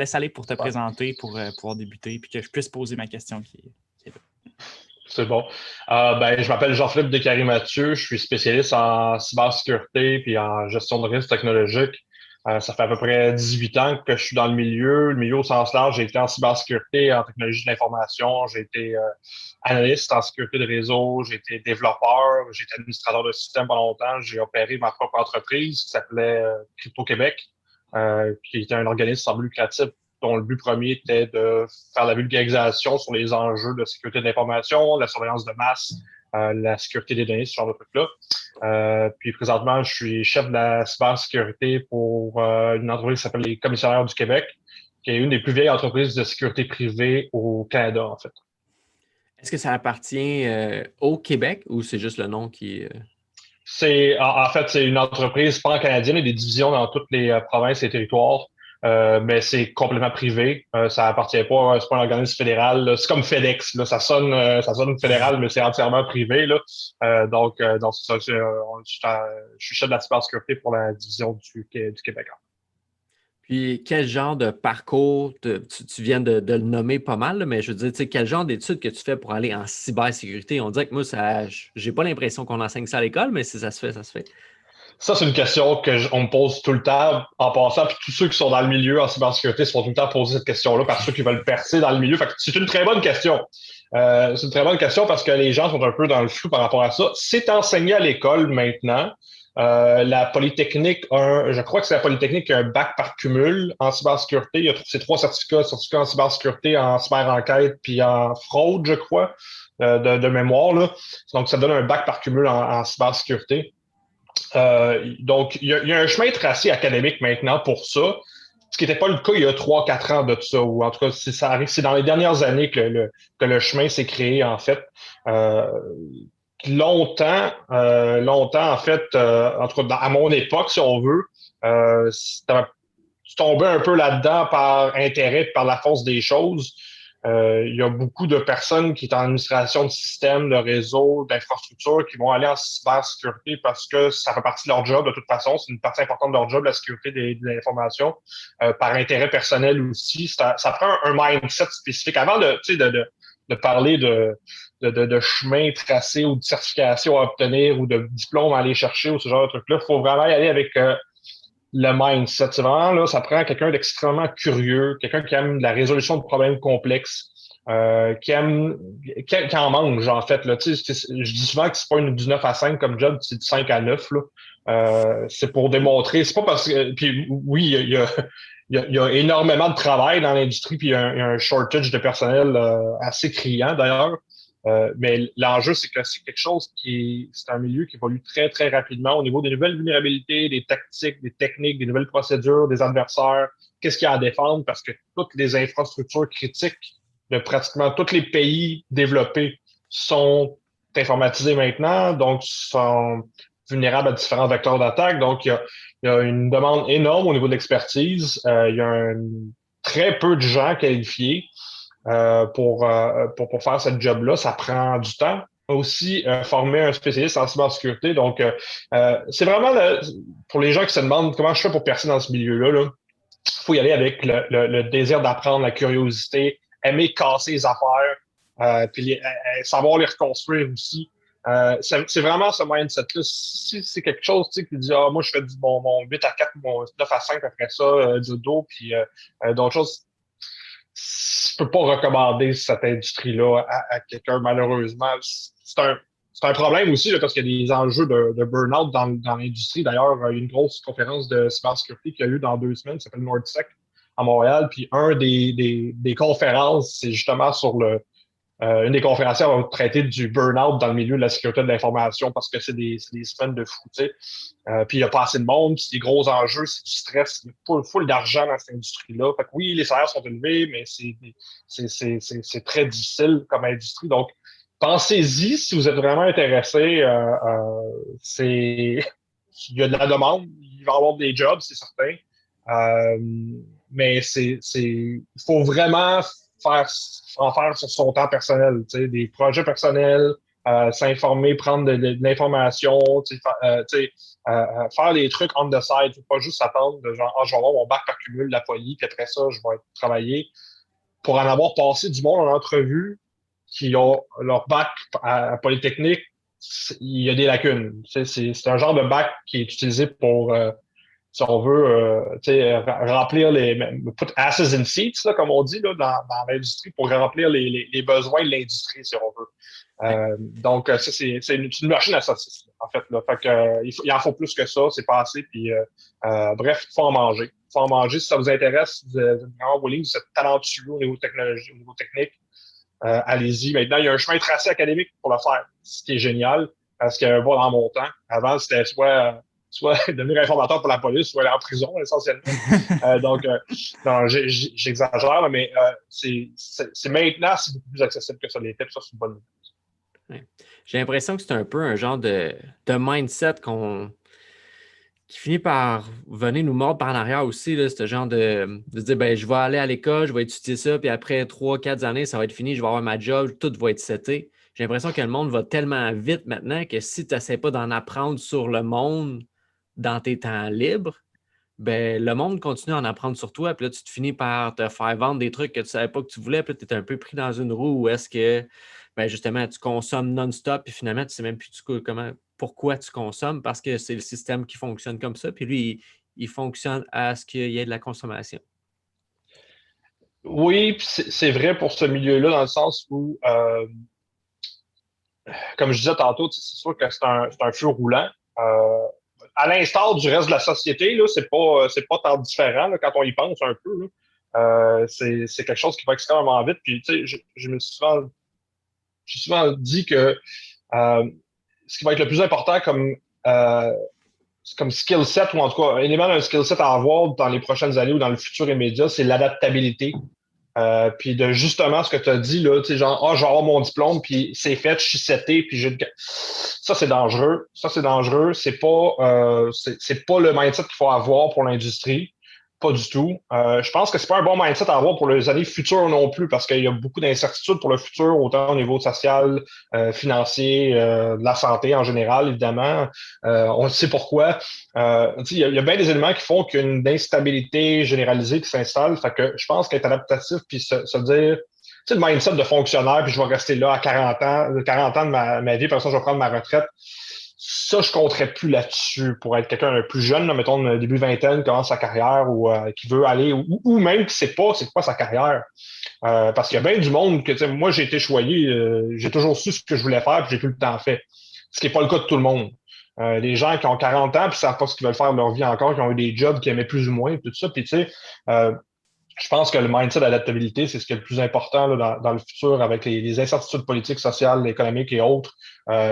laisse aller pour te présenter, pour pouvoir débuter, puis que je puisse poser ma question qui est là. C'est bon. Je m'appelle Jean-Philippe Descaries-Mathieu. Je suis spécialiste en cybersécurité puis en gestion de risques technologiques. Ça fait à peu près 18 ans que je suis dans le milieu. Le milieu au sens large, j'ai été en cybersécurité, en technologie de l'information. J'ai été analyste en sécurité de réseau. J'ai été développeur. J'ai été administrateur de système pendant longtemps. J'ai opéré ma propre entreprise qui s'appelait Crypto Québec, qui était un organisme sans but lucratif dont le but premier était de faire la vulgarisation sur les enjeux de sécurité de l'information, la surveillance de masse, la sécurité des données, ce genre de trucs-là. Puis présentement, je suis chef de la cybersécurité pour une entreprise qui s'appelle les Commissionnaires du Québec, qui est une des plus vieilles entreprises de sécurité privée au Canada, en fait. Est-ce que ça appartient au Québec ou c'est juste le nom qui... En fait, c'est une entreprise pan-canadienne et des divisions dans toutes les provinces et territoires. Mais c'est complètement privé. Ça appartient pas, c'est pas un organisme fédéral, là. C'est comme FedEx, là. Ça sonne fédéral, mais c'est entièrement privé, là. Donc c'est ça, je suis chef de la cybersécurité pour la division du Québec. Puis, quel genre de parcours, tu viens de le nommer pas mal, là, mais je veux dire, tu sais, quel genre d'études que tu fais pour aller en cybersécurité? On dirait que moi, j'ai pas l'impression qu'on enseigne ça à l'école, mais si ça se fait, ça se fait. Ça, c'est une question on me pose tout le temps en passant, puis tous ceux qui sont dans le milieu en cybersécurité se font tout le temps poser cette question-là par ceux qui veulent percer dans le milieu. Fait que c'est une très bonne question. C'est une très bonne question parce que les gens sont un peu dans le flou par rapport à ça. C'est enseigné à l'école maintenant. La Polytechnique, je crois que c'est la Polytechnique qui a un bac par cumul en cybersécurité. Il y a ces 3 certificats en cybersécurité, en cyberenquête, puis en fraude, je crois, de mémoire, là. Donc, ça donne un bac par cumul en cybersécurité. Donc, il y a un chemin tracé académique maintenant pour ça, ce qui n'était pas le cas il y a 3-4 ans de tout ça, ou en tout cas, ça arrive, c'est dans les dernières années que le chemin s'est créé, en fait. Euh, longtemps, en fait, en tout cas, à mon époque, si on veut, tu tombais un peu là-dedans par intérêt, par la force des choses. Il y a beaucoup de personnes qui sont en administration de systèmes, de réseaux, d'infrastructures qui vont aller en cybersécurité parce que ça fait partie de leur job de toute façon. C'est une partie importante de leur job, la sécurité de l'information. Par intérêt personnel aussi. Ça prend un mindset spécifique. Avant de parler de chemin tracé ou de certification à obtenir ou de diplôme à aller chercher ou ce genre de trucs-là, il faut vraiment y aller avec le mindset. C'est vraiment, là, ça prend quelqu'un d'extrêmement curieux, quelqu'un qui aime la résolution de problèmes complexes, qui en mange, en fait. Là. Tu sais, je dis souvent que c'est pas du 9 à 5 comme job, c'est du 5 à 9. Là. C'est pour démontrer. C'est pas parce que. Puis oui, il y a énormément de travail dans l'industrie, puis il y a un shortage de personnel assez criant d'ailleurs. Mais l'enjeu, c'est que c'est quelque chose c'est un milieu qui évolue très, très rapidement au niveau des nouvelles vulnérabilités, des tactiques, des techniques, des nouvelles procédures, des adversaires. Qu'est-ce qu'il y a à défendre? Parce que toutes les infrastructures critiques de pratiquement tous les pays développés sont informatisées maintenant, donc sont vulnérables à différents vecteurs d'attaque. Donc, il y a une demande énorme au niveau de l'expertise. Il y a très peu de gens qualifiés pour faire ce job-là. Ça prend du temps. Aussi, former un spécialiste en cybersécurité. Donc, c'est vraiment pour les gens qui se demandent comment je fais pour percer dans ce milieu-là, là, faut y aller avec le désir d'apprendre, la curiosité, aimer casser les affaires, puis savoir les reconstruire aussi. C'est vraiment ce mindset-là. Si c'est quelque chose qui dit moi je fais mon 8 à 4, mon 9 à 5 après ça, du dos, puis d'autres choses, je peux pas recommander cette industrie-là à quelqu'un, malheureusement. C'est un problème aussi, là, parce qu'il y a des enjeux de burn-out dans l'industrie. D'ailleurs, il y a une grosse conférence de cybersécurité qui a eu dans 2 semaines, qui s'appelle NordSec à Montréal. Puis un des conférences, c'est justement sur une des conférencières va traiter du burn-out dans le milieu de la sécurité de l'information parce que c'est des semaines de fou, tu sais. Puis il n'y a pas assez de monde, c'est des gros enjeux, c'est du stress, il y a full d'argent dans cette industrie-là. Fait que oui, les salaires sont élevés, mais c'est très difficile comme industrie. Donc, pensez-y si vous êtes vraiment intéressé. Il y a de la demande, il va y avoir des jobs, c'est certain. Euh, mais il faut vraiment en faire sur son temps personnel, tu sais, des projets personnels, s'informer, prendre de l'information, faire des trucs on the side, faut pas juste s'attendre de genre, je vais avoir mon bac par cumul, la poly, puis après ça, je vais travailler. Pour en avoir passé du monde en entrevue qui ont leur bac à Polytechnique, il y a des lacunes. C'est un genre de bac qui est utilisé pour, si on veut, remplir put asses in seats, là, comme on dit là, dans l'industrie, pour remplir les besoins de l'industrie, si on veut. Donc, ça, c'est une machine à saucisses, en fait. Là. Fait que, il en faut plus que ça, c'est pas assez. Puis, bref, il faut en manger. Il faut en manger. Si ça vous intéresse, vous êtes vraiment willing, vous êtes talentueux au niveau technologie, au niveau technique, allez-y. Maintenant, il y a un chemin tracé académique pour le faire, ce qui est génial, parce qu'il y a un pas dans mon temps. Avant, c'était soit devenir informateur pour la police, soit aller en prison, essentiellement. Donc, non, j'exagère, mais c'est maintenant, c'est beaucoup plus accessible que ça l'était, puis ça, c'est une bonne nouvelle. Ouais. J'ai l'impression que c'est un peu un genre de mindset qui finit par venir nous mordre par en arrière aussi, là, ce genre de se dire, ben, je vais aller à l'école, je vais étudier ça, puis après 3, 4 années, ça va être fini, je vais avoir ma job, tout va être seté. J'ai l'impression que le monde va tellement vite maintenant que si tu n'essaies pas d'en apprendre sur le monde dans tes temps libres, ben, le monde continue à en apprendre sur toi, puis là, tu te finis par te faire vendre des trucs que tu ne savais pas que tu voulais, puis tu es un peu pris dans une roue où est-ce que, ben, justement, tu consommes non-stop, puis finalement, tu ne sais même plus pourquoi tu consommes, parce que c'est le système qui fonctionne comme ça, puis lui, il fonctionne à ce qu'il y ait de la consommation. Oui, puis c'est vrai pour ce milieu-là, dans le sens où, comme je disais tantôt, c'est sûr que c'est un feu roulant. Euh, à l'instar du reste de la société, là, c'est pas tant différent là, quand on y pense un peu. Là. C'est quelque chose qui va extrêmement vite. Puis, tu sais, j'ai souvent dit que ce qui va être le plus important euh, comme skill set, ou en tout cas, un élément d'un skill set à avoir dans les prochaines années ou dans le futur immédiat, c'est l'adaptabilité. Puis de justement ce que tu as dit, là, tu sais, genre, je vais avoir mon diplôme, puis c'est fait, je suis seté, puis ça, c'est dangereux. Ça, c'est dangereux. C'est pas le mindset qu'il faut avoir pour l'industrie. Pas du tout. Je pense que c'est pas un bon mindset à avoir pour les années futures non plus, parce qu'il y a beaucoup d'incertitudes pour le futur, autant au niveau social, financier, de la santé en général, évidemment. On sait pourquoi. Il y a bien des éléments qui font qu'il y a une instabilité généralisée qui s'installe. Fait que je pense qu'être adaptatif, puis se dire, tu sais, le mindset de fonctionnaire, puis je vais rester là à 40 ans de ma vie, puis ça, je vais prendre ma retraite. Ça, je compterais plus là-dessus pour être quelqu'un de plus jeune, là, mettons, début vingtaine, commence sa carrière ou qui veut aller, ou même qui sait pas c'est quoi sa carrière. Parce qu'il y a bien du monde que, tu sais, moi, j'ai été choyé, j'ai toujours su ce que je voulais faire, puis j'ai tout le temps fait. Ce qui n'est pas le cas de tout le monde. Les gens qui ont 40 ans puis savent pas ce qu'ils veulent faire de leur vie encore, qui ont eu des jobs qu'ils aimaient plus ou moins, tout ça. Puis tu sais, je pense que le mindset d'adaptabilité, c'est ce qui est le plus important là, dans le futur avec les incertitudes politiques, sociales, économiques et autres.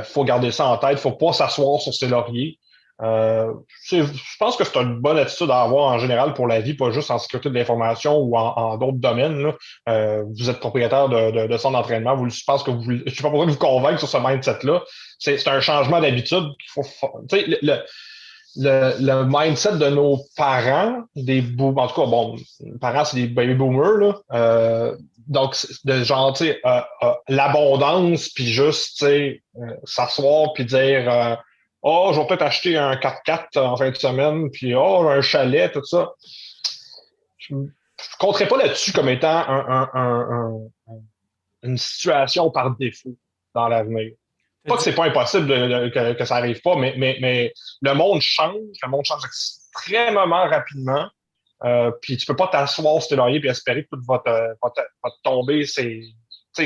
Faut garder ça en tête. Faut pas s'asseoir sur ses lauriers. Je pense que c'est une bonne attitude à avoir en général pour la vie, pas juste en sécurité de l'information ou en d'autres domaines. Là. Vous êtes propriétaire de centre d'entraînement. Je pense que je ne suis pas besoin de vous convaincre sur ce mindset-là. C'est un changement d'habitude qu'il faut. Le mindset de nos parents, en tout cas, bon, les parents, c'est des baby boomers, là. Donc, de genre, tu sais, l'abondance, puis juste, tu sais, s'asseoir, puis dire, oh, je vais peut-être acheter un 4x4 en fin de semaine, puis oh, un chalet, tout ça. Je ne compterais pas là-dessus comme étant une situation par défaut dans l'avenir. Pas que c'est pas impossible que ça arrive pas, mais le monde change extrêmement rapidement. Puis tu peux pas t'asseoir sur tes lauriers et espérer que tout va te tomber. C'est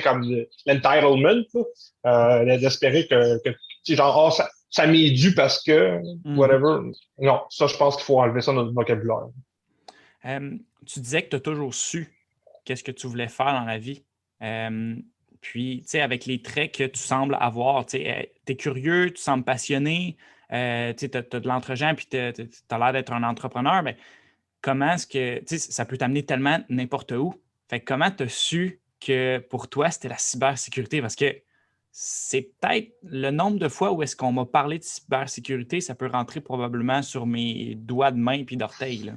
comme l'entitlement, d'espérer que genre, ça m'est dû parce que, whatever. Non, ça, je pense qu'il faut enlever ça de notre vocabulaire. Tu disais que tu as toujours su qu'est-ce que tu voulais faire dans la vie. Puis, tu sais, avec les traits que tu sembles avoir, tu es curieux, tu sembles passionné, tu as de l'entre-gens, puis tu as l'air d'être un entrepreneur, mais comment est-ce que, tu sais, ça peut t'amener tellement n'importe où. Fait que comment tu as su que pour toi, c'était la cybersécurité? Parce que c'est peut-être le nombre de fois où est-ce qu'on m'a parlé de cybersécurité, ça peut rentrer probablement sur mes doigts de main puis d'orteil, là.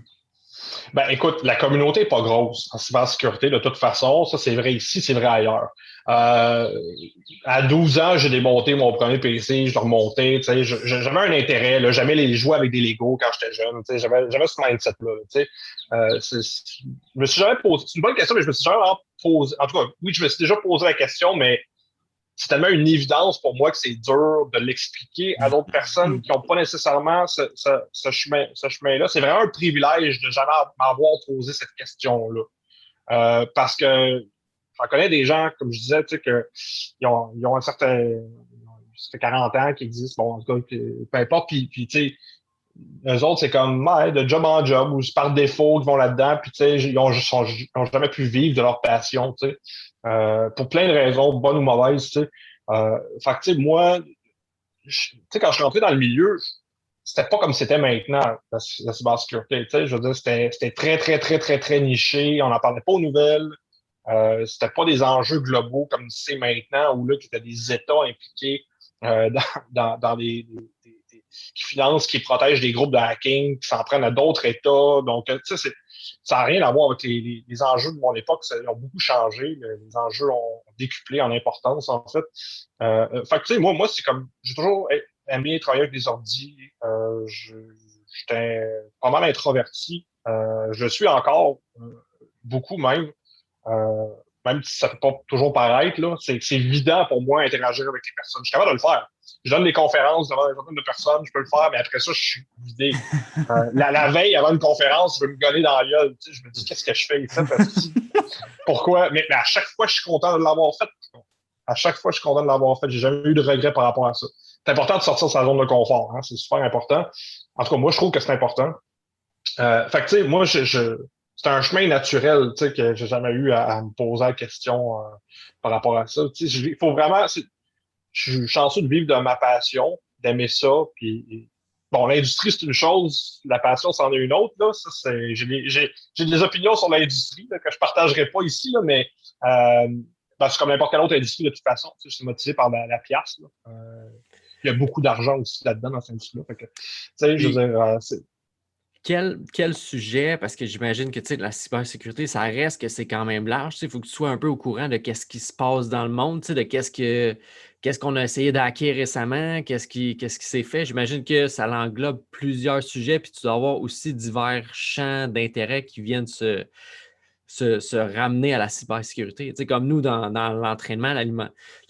Ben, écoute, la communauté n'est pas grosse en cybersécurité de toute façon. Ça, c'est vrai ici, c'est vrai ailleurs. À 12 ans, j'ai démonté mon premier PC, je l'ai remonté. J'avais un intérêt, là, j'aimais les jouer avec des Legos quand j'étais jeune. J'avais ce mindset-là. Je me suis jamais posé. C'est une bonne question, mais je me suis jamais vraiment posé. En tout cas, oui, je me suis déjà posé la question, mais c'est tellement une évidence pour moi que c'est dur de l'expliquer à d'autres personnes qui n'ont pas nécessairement ce chemin-là. C'est vraiment un privilège de jamais m'avoir posé cette question-là. Parce que j'en connais des gens, comme je disais, tu sais, ils ont un certain. Ça fait 40 ans qu'ils existent, bon, en tout cas, peu importe, puis tu sais, eux autres, c'est comme de job en job, ou c'est par défaut qu'ils vont là-dedans, puis tu sais, ils ont jamais pu vivre de leur passion, tu sais. Pour plein de raisons, bonnes ou mauvaises, tu sais. Fait que, tu sais, moi, tu sais, quand je suis rentré dans le milieu, c'était pas comme c'était maintenant, la cybersécurité, tu sais. Je veux dire, c'était très, très, très, très, très niché. On n'en parlait pas aux nouvelles. C'était pas des enjeux globaux comme c'est maintenant, où là, tu as des États impliqués dans qui financent, qui protègent des groupes de hacking, qui s'en prennent à d'autres États. Donc, tu sais, ça n'a rien à voir avec les enjeux de mon époque. Ils ont beaucoup changé. Les enjeux ont décuplé en importance, en fait. Fait que, tu sais, moi, c'est comme, j'ai toujours aimé travailler avec des ordis. J'étais pas mal introverti. Je suis encore beaucoup même. Euh, Même si ça ne peut pas toujours paraître, là, c'est évident pour moi interagir avec les personnes. Je suis capable de le faire. Je donne des conférences devant des centaines de personnes, je peux le faire, mais après ça, je suis vidé. La veille, avant une conférence, je veux me gonner dans la gueule. Tu sais, je me dis, qu'est-ce que je fais ici? Pourquoi? Mais à chaque fois, je suis content de l'avoir fait. À chaque fois, je suis content de l'avoir fait. J'ai jamais eu de regrets par rapport à ça. C'est important de sortir de sa zone de confort. Hein? C'est super important. En tout cas, moi, je trouve que c'est important. Fait que, tu sais, moi, c'est un chemin naturel, tu sais, que j'ai jamais eu à me poser la question par rapport à ça. Tu sais, il faut vraiment, je suis chanceux de vivre de ma passion, d'aimer ça, puis bon, l'industrie, c'est une chose, la passion, c'en est une autre, là. Ça, j'ai des opinions sur l'industrie, là, que je partagerai pas ici, là, mais ben, c'est comme n'importe quelle autre industrie, de toute façon. Tu sais, je suis motivé par la pièce, là. Il y a beaucoup d'argent aussi là-dedans, dans cette industrie-là. Fait que, tu sais, je veux dire, Quel sujet, parce que j'imagine que la cybersécurité, ça reste que c'est quand même large. Il faut que tu sois un peu au courant de qu'est-ce qui se passe dans le monde, de qu'est-ce qu'on a essayé d'hacker récemment, qu'est-ce qui s'est fait. J'imagine que ça englobe plusieurs sujets, puis tu dois avoir aussi divers champs d'intérêt qui viennent se ramener à la cybersécurité. Comme nous, dans l'entraînement,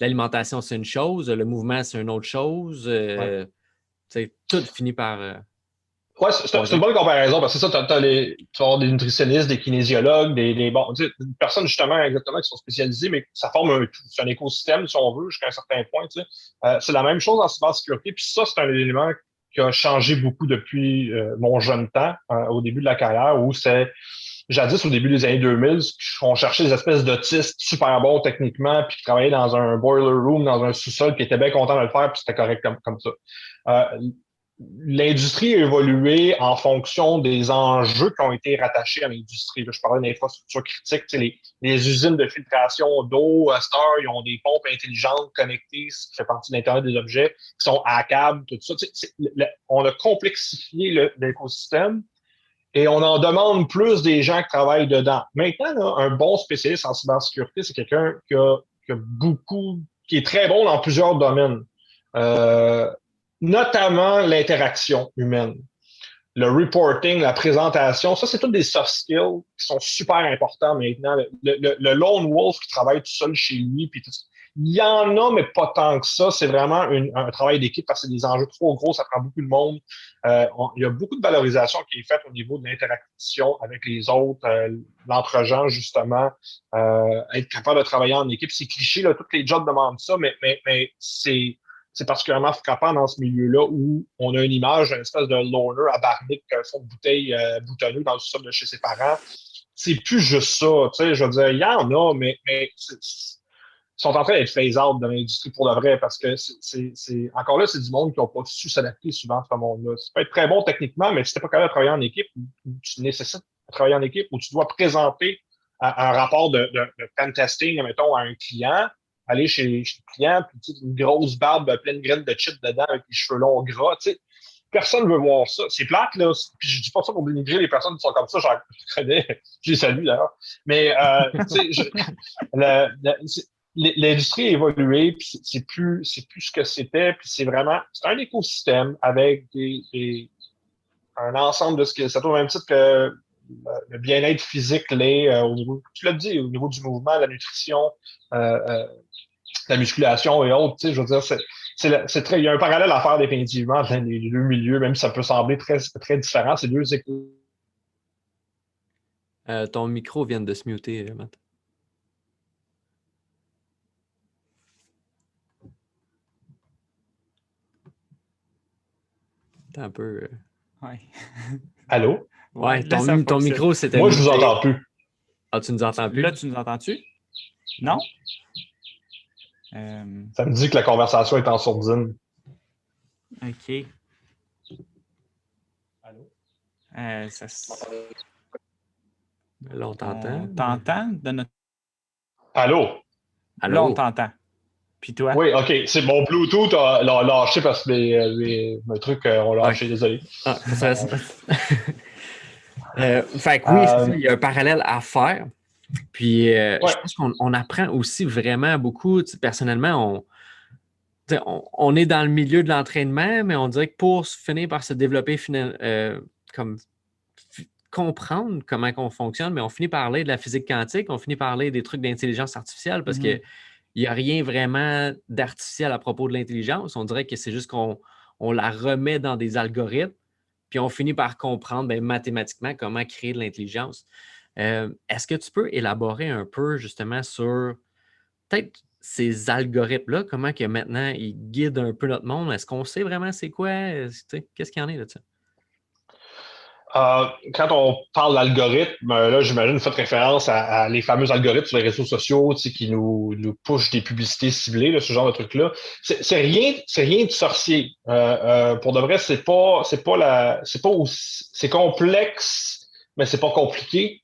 l'alimentation, c'est une chose, le mouvement, c'est une autre chose. ouais. Tout finit par Ouais, c'est une croiser. bonne comparaison parce que c'est ça, tu vas avoir des nutritionnistes, des kinésiologues, bon, tu sais, des personnes justement exactement qui sont spécialisées, mais ça forme un tout. C'est un écosystème, si on veut, jusqu'à un certain point. Tu sais. C'est la même chose en cybersécurité, puis ça, c'est un élément qui a changé beaucoup depuis mon jeune temps, au début de la carrière, où c'est jadis, au début des années 2000, on cherchait des espèces d'autistes super bons techniquement, puis qui travaillaient dans un boiler room, dans un sous-sol, qui étaient bien contents de le faire, puis c'était correct comme ça. L'industrie a évolué en fonction des enjeux qui ont été rattachés à l'industrie. Là, je parlais d'infrastructures critiques, les usines de filtration d'eau, à cette heure, ils ont des pompes intelligentes connectées, ce qui fait partie de l'Internet des objets, qui sont hackables, tout ça. On a complexifié l'écosystème et on en demande plus des gens qui travaillent dedans. Maintenant, là, un bon spécialiste en cybersécurité, c'est quelqu'un qui est très bon dans plusieurs domaines. Notamment l'interaction humaine. Le reporting, la présentation, ça, c'est toutes des soft skills qui sont super importants maintenant. Le lone wolf qui travaille tout seul chez lui, puis tout ça. Il y en a, mais pas tant que ça. C'est vraiment un travail d'équipe parce que c'est des enjeux trop gros, ça prend beaucoup de monde. Il y a beaucoup de valorisation qui est faite au niveau de l'interaction avec les autres, l'entre-gens, justement, être capable de travailler en équipe. C'est cliché, là, tous les jobs demandent ça, mais c'est particulièrement frappant dans ce milieu-là où on a une image d'une espèce de loner à barnique, un fond de bouteille boutonneux dans le sol de chez ses parents. C'est plus juste ça. Tu sais, je veux dire, il y en a, mais ils sont en train d'être phase-out de l'industrie pour de vrai parce que encore là, c'est du monde qui n'a pas su s'adapter souvent à ce monde-là. Ça peut être très bon techniquement, mais si tu n'es pas capable de travailler en équipe, ou tu nécessites de travailler en équipe, ou tu dois présenter un rapport de pen testing, mettons, à un client, aller chez le client, puis une grosse barbe pleine de graines de chips dedans avec les cheveux longs gras, tu sais, personne veut voir ça. C'est plate, là. Puis je dis pas ça pour dénigrer les personnes qui sont comme ça. J'en connais. Je les salue, d'ailleurs. Mais, tu sais, l'industrie a évolué, puis c'est plus ce que c'était. Puis c'est un écosystème avec un ensemble de ce que ça tourne au même titre que le bien-être physique l'est au niveau, tu l'as dit, au niveau du mouvement, la nutrition, la musculation et autres. Tu sais, je veux dire, il y a un parallèle à faire définitivement entre les deux milieux, même si ça peut sembler très, très différent. C'est deux écoles. Ton micro vient de se muter, Matt. T'es un peu. Ouais. Allô? Ouais, là, ton micro, c'était. Moi, je vous entends plus. Ah, tu nous entends plus? Là, tu nous entends-tu? Non? Ça me dit que la conversation est en sourdine. OK. Allô? Là, on t'entend. On t'entend de notre... Allô? Là, on t'entend. Puis toi? Oui, OK. C'est mon Bluetooth a lâché parce que mes trucs ont lâché, désolé. Ah, fait que oui, c'est ça, il y a un parallèle à faire. Puis je pense qu'on apprend aussi vraiment beaucoup. Personnellement, on est dans le milieu de l'entraînement, mais on dirait que pour finir par se développer, comprendre comment on fonctionne, mais on finit par parler de la physique quantique, on finit par parler des trucs d'intelligence artificielle parce qu'il n'y a rien vraiment d'artificiel à propos de l'intelligence. On dirait que c'est juste qu'on la remet dans des algorithmes, puis on finit par comprendre mathématiquement comment créer de l'intelligence. Est-ce que tu peux élaborer un peu justement sur peut-être ces algorithmes-là, comment que maintenant ils guident un peu notre monde? Est-ce qu'on sait vraiment c'est quoi? Qu'est-ce qu'il y en est de ça? Quand on parle d'algorithmes, là, j'imagine que vous faites référence à les fameux algorithmes sur les réseaux sociaux qui nous pushent des publicités ciblées, là, ce genre de trucs-là. C'est rien de sorcier. Pour de vrai, c'est complexe, mais c'est pas compliqué.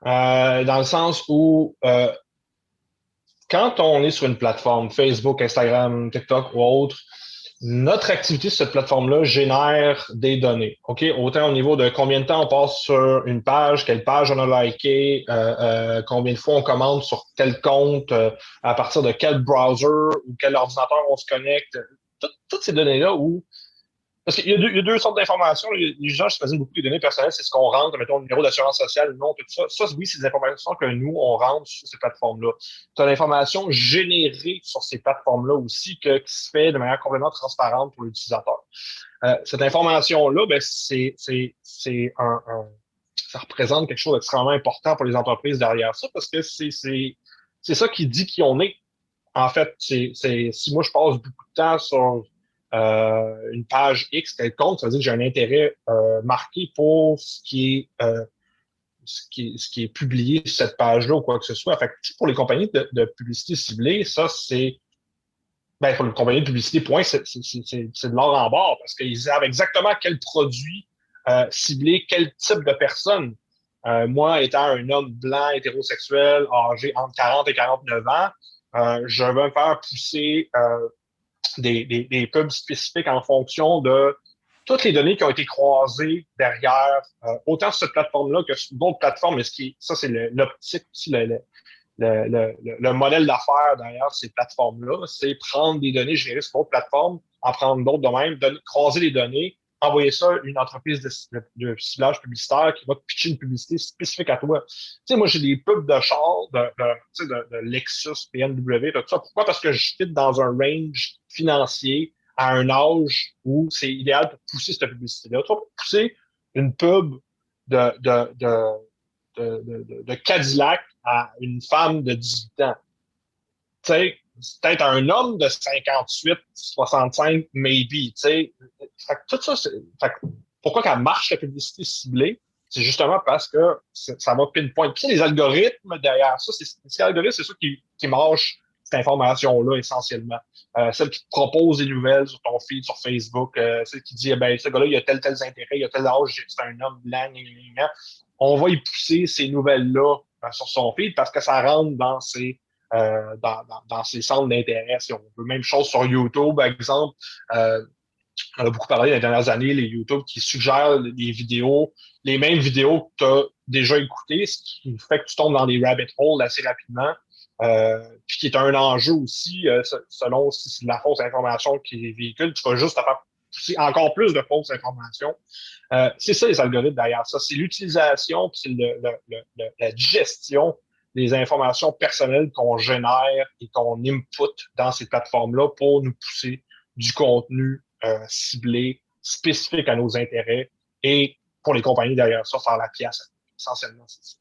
Dans le sens où quand on est sur une plateforme, Facebook, Instagram, TikTok ou autre, notre activité sur cette plateforme-là génère des données. OK? Autant au niveau de combien de temps on passe sur une page, quelle page on a liké, combien de fois on commande sur tel compte, à partir de quel browser ou quel ordinateur on se connecte. Toutes ces données-là où parce qu'il y a deux sortes d'informations. Les gens choisissent beaucoup les données personnelles, c'est ce qu'on rentre, mettons, le numéro d'assurance sociale, le nom, tout ça. Ça, oui, c'est des informations que nous, on rentre sur ces plateformes-là. Tu as l'information générée sur ces plateformes-là aussi qui se fait de manière complètement transparente pour l'utilisateur. Cette information-là, ben, ça représente quelque chose d'extrêmement important pour les entreprises derrière ça parce que c'est ça qui dit qui on est. En fait, si moi, je passe beaucoup de temps sur une page X quelconque, ça veut dire que j'ai un intérêt marqué pour ce qui est publié sur cette page-là ou quoi que ce soit. Fait que pour les compagnies de publicité ciblée, ça, pour les compagnies de publicité, point, c'est de l'or en barre parce qu'ils savent exactement quel produit cibler, quel type de personne. Moi, étant un homme blanc, hétérosexuel, âgé entre 40 et 49 ans, je vais me faire pousser des pubs spécifiques en fonction de toutes les données qui ont été croisées derrière, autant sur cette plateforme-là que sur d'autres plateformes. Mais ça, c'est l'optique, le modèle d'affaires derrière ces plateformes-là. C'est prendre des données générées sur d'autres plateformes, en prendre d'autres de même, croiser les données, envoyer ça à une entreprise de ciblage publicitaire qui va te pitcher une publicité spécifique à toi. Tu sais, moi, j'ai des pubs de chars, de Lexus, BMW, tout ça. Pourquoi? Parce que je fit dans un range financier à un âge où c'est idéal pour pousser cette publicité-là. Tu vas pousser une pub de Cadillac à une femme de 18 ans. Tu sais, c'est peut-être un homme de 58, 65, maybe. Tu sais, tout ça, pourquoi qu'elle marche la publicité ciblée? C'est justement parce que ça va pinpoint. Puis les algorithmes derrière ça, ces algorithmes, c'est ça qui marche cette information-là essentiellement. Celle qui te propose des nouvelles sur ton feed, sur Facebook, celle qui dit, ce gars-là, il a tel intérêt, il a tel âge, c'est un homme blanc, on va y pousser ces nouvelles-là sur son feed parce que ça rentre dans ses centres d'intérêt. Si on veut. Même chose sur YouTube, par exemple. On a beaucoup parlé dans les dernières années, les YouTube qui suggèrent des vidéos, les mêmes vidéos que tu as déjà écoutées, ce qui fait que tu tombes dans des rabbit holes assez rapidement. Puis qui est un enjeu aussi, selon si c'est de la fausse information qui véhicule, tu vas juste faire pousser encore plus de fausses informations. C'est ça les algorithmes derrière ça. C'est l'utilisation, puis c'est la digestion des informations personnelles qu'on génère et qu'on input dans ces plateformes-là pour nous pousser du contenu ciblé, spécifique à nos intérêts et pour les compagnies derrière ça, faire la pièce. Essentiellement, c'est ça.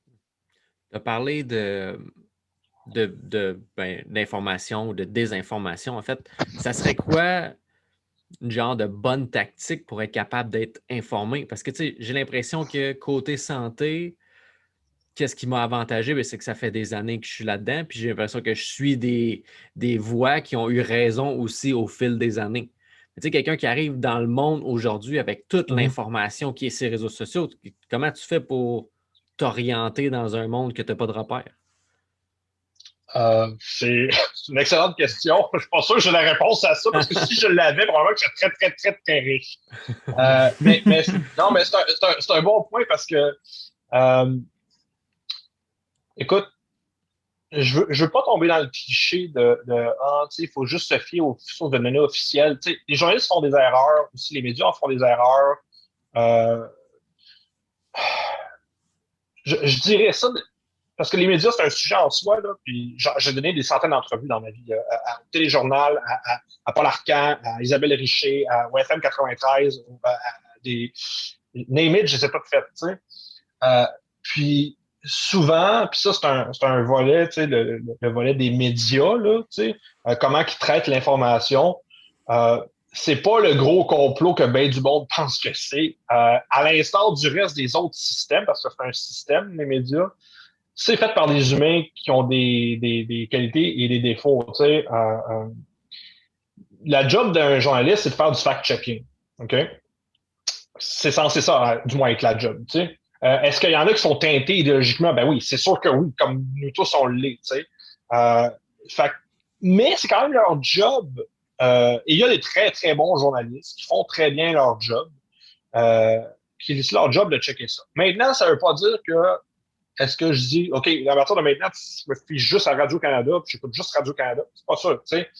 Tu as parlé d'information ou de désinformation. En fait, ça serait quoi une genre de bonne tactique pour être capable d'être informé? Parce que j'ai l'impression que côté santé, qu'est-ce qui m'a avantagé? C'est que ça fait des années que je suis là-dedans, puis j'ai l'impression que je suis des voix qui ont eu raison aussi au fil des années. Quelqu'un qui arrive dans le monde aujourd'hui avec toute l'information qui est sur les réseaux sociaux, comment tu fais pour t'orienter dans un monde que tu n'as pas de repère? C'est une excellente question. Je suis pas sûr que j'ai la réponse à ça, parce que si je l'avais, probablement que je serais très, très, très, très riche. Non, mais c'est un bon point parce que, écoute, je veux pas tomber dans le cliché il faut juste se fier aux sources de données officielles. Les journalistes font des erreurs, aussi les médias en font des erreurs. Euh, je dirais ça, parce que les médias, c'est un sujet en soi, là, puis j'ai donné des centaines d'entrevues dans ma vie, au Téléjournal, à Paul Arcand, à Isabelle Richer, à OFM 93, à des... Name it, je les ai toutes faites, tu sais. Puis souvent, puis ça, c'est un volet, tu sais, le volet des médias, là, tu sais, comment ils traitent l'information. C'est pas le gros complot que ben du monde pense que c'est. À l'instar du reste des autres systèmes, parce que c'est un système, les médias, c'est fait par des humains qui ont des qualités et des défauts. Tu sais, la job d'un journaliste, c'est de faire du fact-checking. OK? C'est censé ça, du moins, être la job. Tu sais. Est-ce qu'il y en a qui sont teintés idéologiquement? Ben oui, c'est sûr que oui, comme nous tous, on l'est. Tu sais. Fait, mais c'est quand même leur job. Et il y a des très, très bons journalistes qui font très bien leur job. Qui c'est leur job de checker ça. Maintenant, ça ne veut pas dire que est-ce que je dis, OK, à partir de maintenant, je me fie juste à Radio-Canada, puis j'écoute juste Radio-Canada. C'est pas ça, tu sais.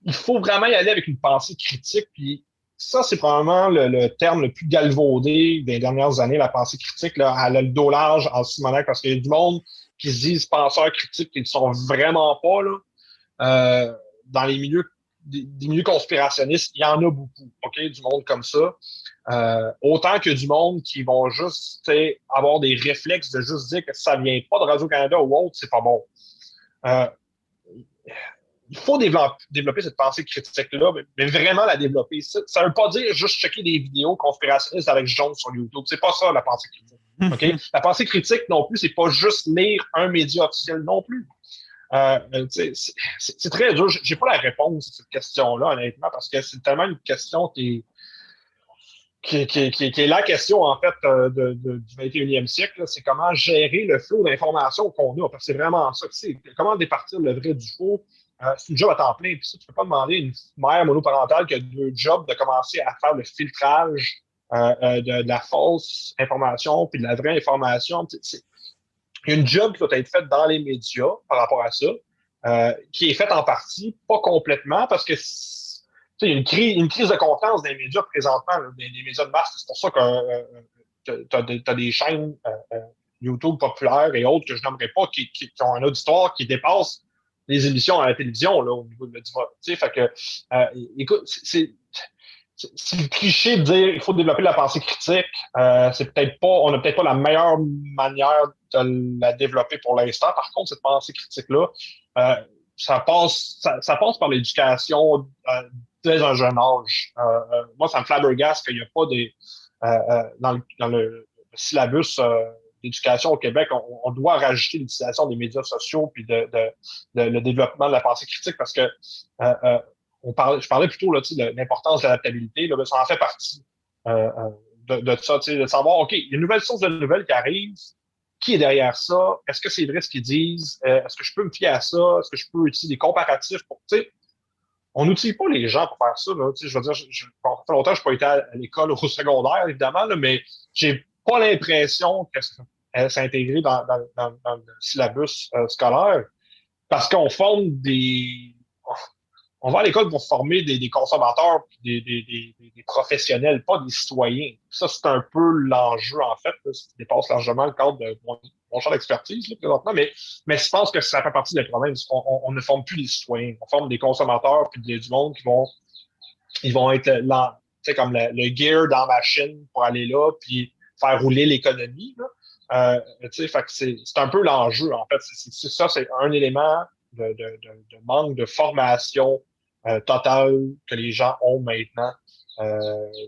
Il faut vraiment y aller avec une pensée critique, puis ça, c'est probablement le terme le plus galvaudé des dernières années, la pensée critique. Là, elle a le dos large en Simonac, parce qu'il y a du monde qui se disent penseurs critiques, qui ne sont vraiment pas, là. Dans les milieux, des milieux conspirationnistes, il y en a beaucoup, OK, du monde comme ça. Autant que du monde qui vont juste avoir des réflexes de juste dire que ça vient pas de Radio-Canada ou autre, c'est pas bon. Il faut développer cette pensée critique-là, mais vraiment la développer. Ça veut pas dire juste checker des vidéos conspirationnistes avec Jones sur YouTube. C'est pas ça, la pensée critique. Okay? La pensée critique non plus, c'est pas juste lire un média officiel non plus. C'est très dur. J'ai pas la réponse à cette question-là, honnêtement, parce que c'est tellement une question qui est la question, en fait, du 21e siècle. C'est comment gérer le flot d'informations qu'on a. Parce que c'est vraiment ça que c'est. Comment départir le vrai du faux. C'est une job à temps plein. Puis ça, tu peux pas demander à une mère monoparentale qui a 2 jobs de commencer à faire le filtrage de la fausse information puis de la vraie information. Il y a une job qui doit être faite dans les médias par rapport à ça, qui est faite en partie, pas complètement, parce que il y a une crise de confiance des médias présentement, là, des médias de masse. C'est pour ça que tu as des chaînes YouTube populaires et autres que je nommerai pas qui ont un auditoire qui dépasse les émissions à la télévision là, au niveau de l'auditoire. Fait que, écoute, c'est le cliché de dire qu'il faut développer la pensée critique. C'est peut-être pas, on n'a peut-être pas la meilleure manière de la développer pour l'instant. Par contre, cette pensée critique-là, ça passe par l'éducation dès un jeune âge. Moi, ça me flabbergasse qu'il n'y a pas des dans le syllabus d'éducation au Québec, on doit rajouter l'utilisation des médias sociaux puis le développement de la pensée critique parce que je parlais plutôt là, de l'importance de l'adaptabilité. Là, ça en fait partie de ça, de savoir, OK, il y a une nouvelle source de nouvelles qui arrive. Qui est derrière ça? Est-ce que c'est vrai ce qu'ils disent? Est-ce que je peux me fier à ça? Est-ce que je peux utiliser des comparatifs pour, on n'utilise pas les gens pour faire ça. Là. Tu sais, je veux dire, ça fait longtemps que je n'ai pas été à l'école au secondaire, évidemment, là, mais j'ai pas l'impression que c'est intégré dans le syllabus scolaire parce qu'on forme on va à l'école pour former des consommateurs puis des professionnels, pas des citoyens. Ça, c'est un peu l'enjeu, en fait. Là, ça dépasse largement le cadre de mon champ d'expertise, là, présentement, mais je pense que ça fait partie des problèmes. On ne forme plus des citoyens. On forme des consommateurs puis du monde ils vont être là, tu sais, comme le gear dans la machine pour aller là puis faire rouler l'économie. Tu sais, fait que c'est un peu l'enjeu, en fait. Ça, c'est un élément de manque de formation totale que les gens ont maintenant,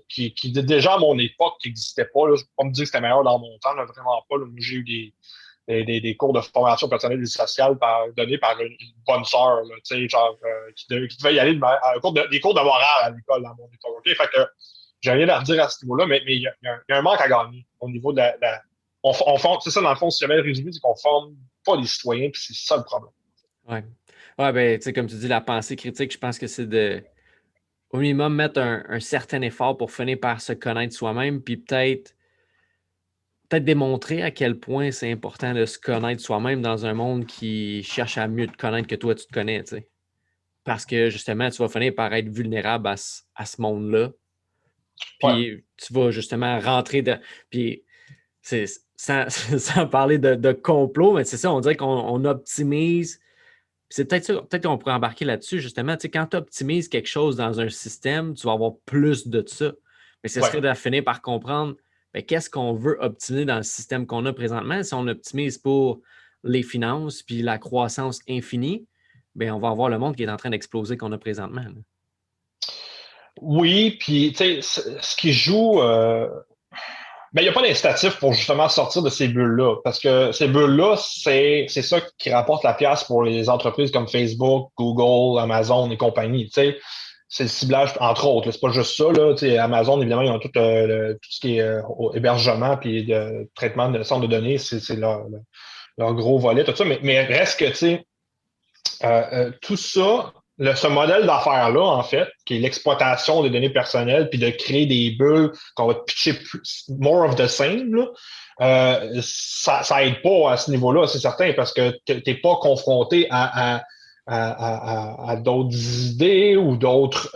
qui déjà à mon époque n'existait pas. Là. Je ne peux pas me dire que c'était meilleur dans mon temps, là, vraiment pas. Là. J'ai eu des cours de formation personnelle et sociale donnés par une bonne sœur, là, tu sais, genre, qui devait y aller des cours de morale à l'école dans mon époque. Okay? Fait que j'ai rien à redire à ce niveau-là, mais il y a un manque à gagner au niveau de on forme, c'est ça, dans le fond, si jamais le résumé, c'est qu'on forme pas les citoyens, puis c'est ça le problème. Ouais. Ouais, ben, tu sais, comme tu dis, la pensée critique, je pense que c'est au minimum, mettre un certain effort pour finir par se connaître soi-même, puis peut-être démontrer à quel point c'est important de se connaître soi-même dans un monde qui cherche à mieux te connaître que toi, tu te connais, tu sais. Parce que justement, tu vas finir par être vulnérable à ce monde-là. Ouais. Puis tu vas justement rentrer de. Puis c'est sans parler de complot, mais c'est ça, on dirait qu'on optimise. Puis c'est peut-être ça, peut-être qu'on pourrait embarquer là-dessus, justement. Tu sais, quand tu optimises quelque chose dans un système, tu vas avoir plus de ça. Mais ce serait de finir par comprendre bien, qu'est-ce qu'on veut optimiser dans le système qu'on a présentement. Si on optimise pour les finances puis la croissance infinie, bien, on va avoir le monde qui est en train d'exploser qu'on a présentement. Là. Oui, puis tu sais, ce qui joue, ben, il n'y a pas d'incitatif pour justement sortir de ces bulles-là, parce que ces bulles-là, c'est ça qui rapporte la pièce pour les entreprises comme Facebook, Google, Amazon et compagnie. Tu sais, c'est le ciblage, entre autres. C'est pas juste ça. Là, tu sais, Amazon, évidemment, ils ont tout, tout ce qui est hébergement puis de traitement de centres de données, c'est leur gros volet, tout ça. Mais reste que, tu sais, tout ça, ce modèle d'affaires-là, en fait, qui est l'exploitation des données personnelles, puis de créer des bulles qu'on va te pitcher more of the same, là, ça aide pas à ce niveau-là, c'est certain, parce que tu n'es pas confronté à d'autres idées ou d'autres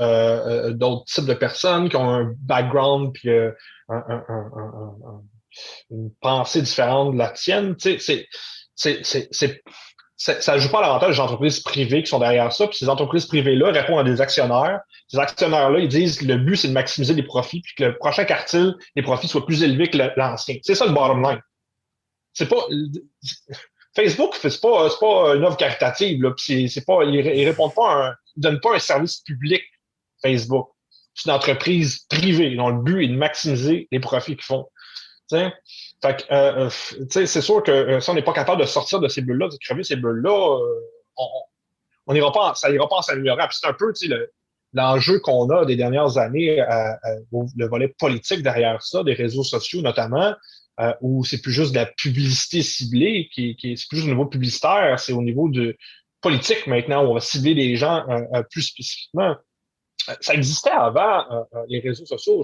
types de personnes qui ont un background puis une pensée différente de la tienne. Tu sais, ça ne joue pas à l'avantage des entreprises privées qui sont derrière ça. Puis ces entreprises privées-là répondent à des actionnaires. Ces actionnaires-là, ils disent que le but, c'est de maximiser les profits, puis que le prochain quartile, les profits soient plus élevés que l'ancien. C'est ça le bottom line. C'est pas. Facebook, c'est pas une œuvre caritative. Là, puis ils répondent pas ils donnent pas un service public, Facebook. C'est une entreprise privée dont le but est de maximiser les profits qu'ils font. T'sais? Fait que, c'est sûr que si on n'est pas capable de sortir de ces bulles-là, de crever ces bulles-là, on ira pas, ça ira pas en s'améliorant. Puis c'est un peu l'enjeu qu'on a des dernières années, le volet politique derrière ça, des réseaux sociaux notamment, où c'est plus juste de la publicité ciblée, c'est plus juste au niveau publicitaire, c'est au niveau de politique maintenant, où on va cibler les gens plus spécifiquement. Ça existait avant les réseaux sociaux.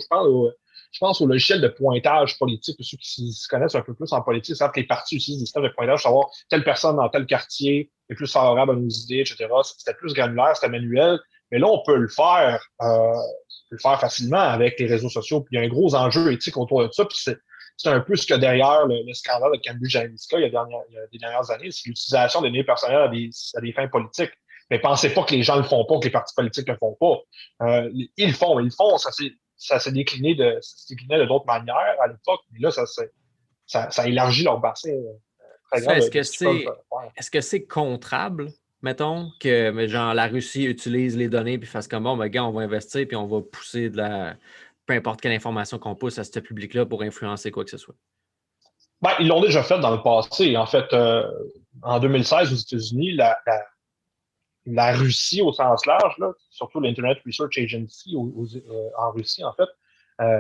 Je pense au logiciel de pointage politique. Ceux qui se connaissent un peu plus en politique savent que les partis utilisent des systèmes de pointage, savoir telle personne dans tel quartier est plus favorable à nos idées, etc. C'était plus granulaire, c'était manuel. Mais là, on peut le faire facilement avec les réseaux sociaux. Puis il y a un gros enjeu éthique autour de ça. Puis c'est un peu ce que derrière le scandale de Cambridge Analytica il y a des dernières années, c'est l'utilisation des données personnelles à des fins politiques. Mais pensez pas que les gens le font pas, que les partis politiques le font pas. Ils le font. Ça s'est décliné de d'autres manières à l'époque, mais là, ça élargit leur bassin très grand. Est-ce que c'est contrable, mettons, que mais genre la Russie utilise les données puis fasse comme bon, ben, gars, on va investir puis on va pousser peu importe quelle information qu'on pousse à ce public-là pour influencer quoi que ce soit? Ben, ils l'ont déjà fait dans le passé. En fait, en 2016, aux États-Unis, la Russie au sens large, là, surtout l'Internet Research Agency en Russie, en fait,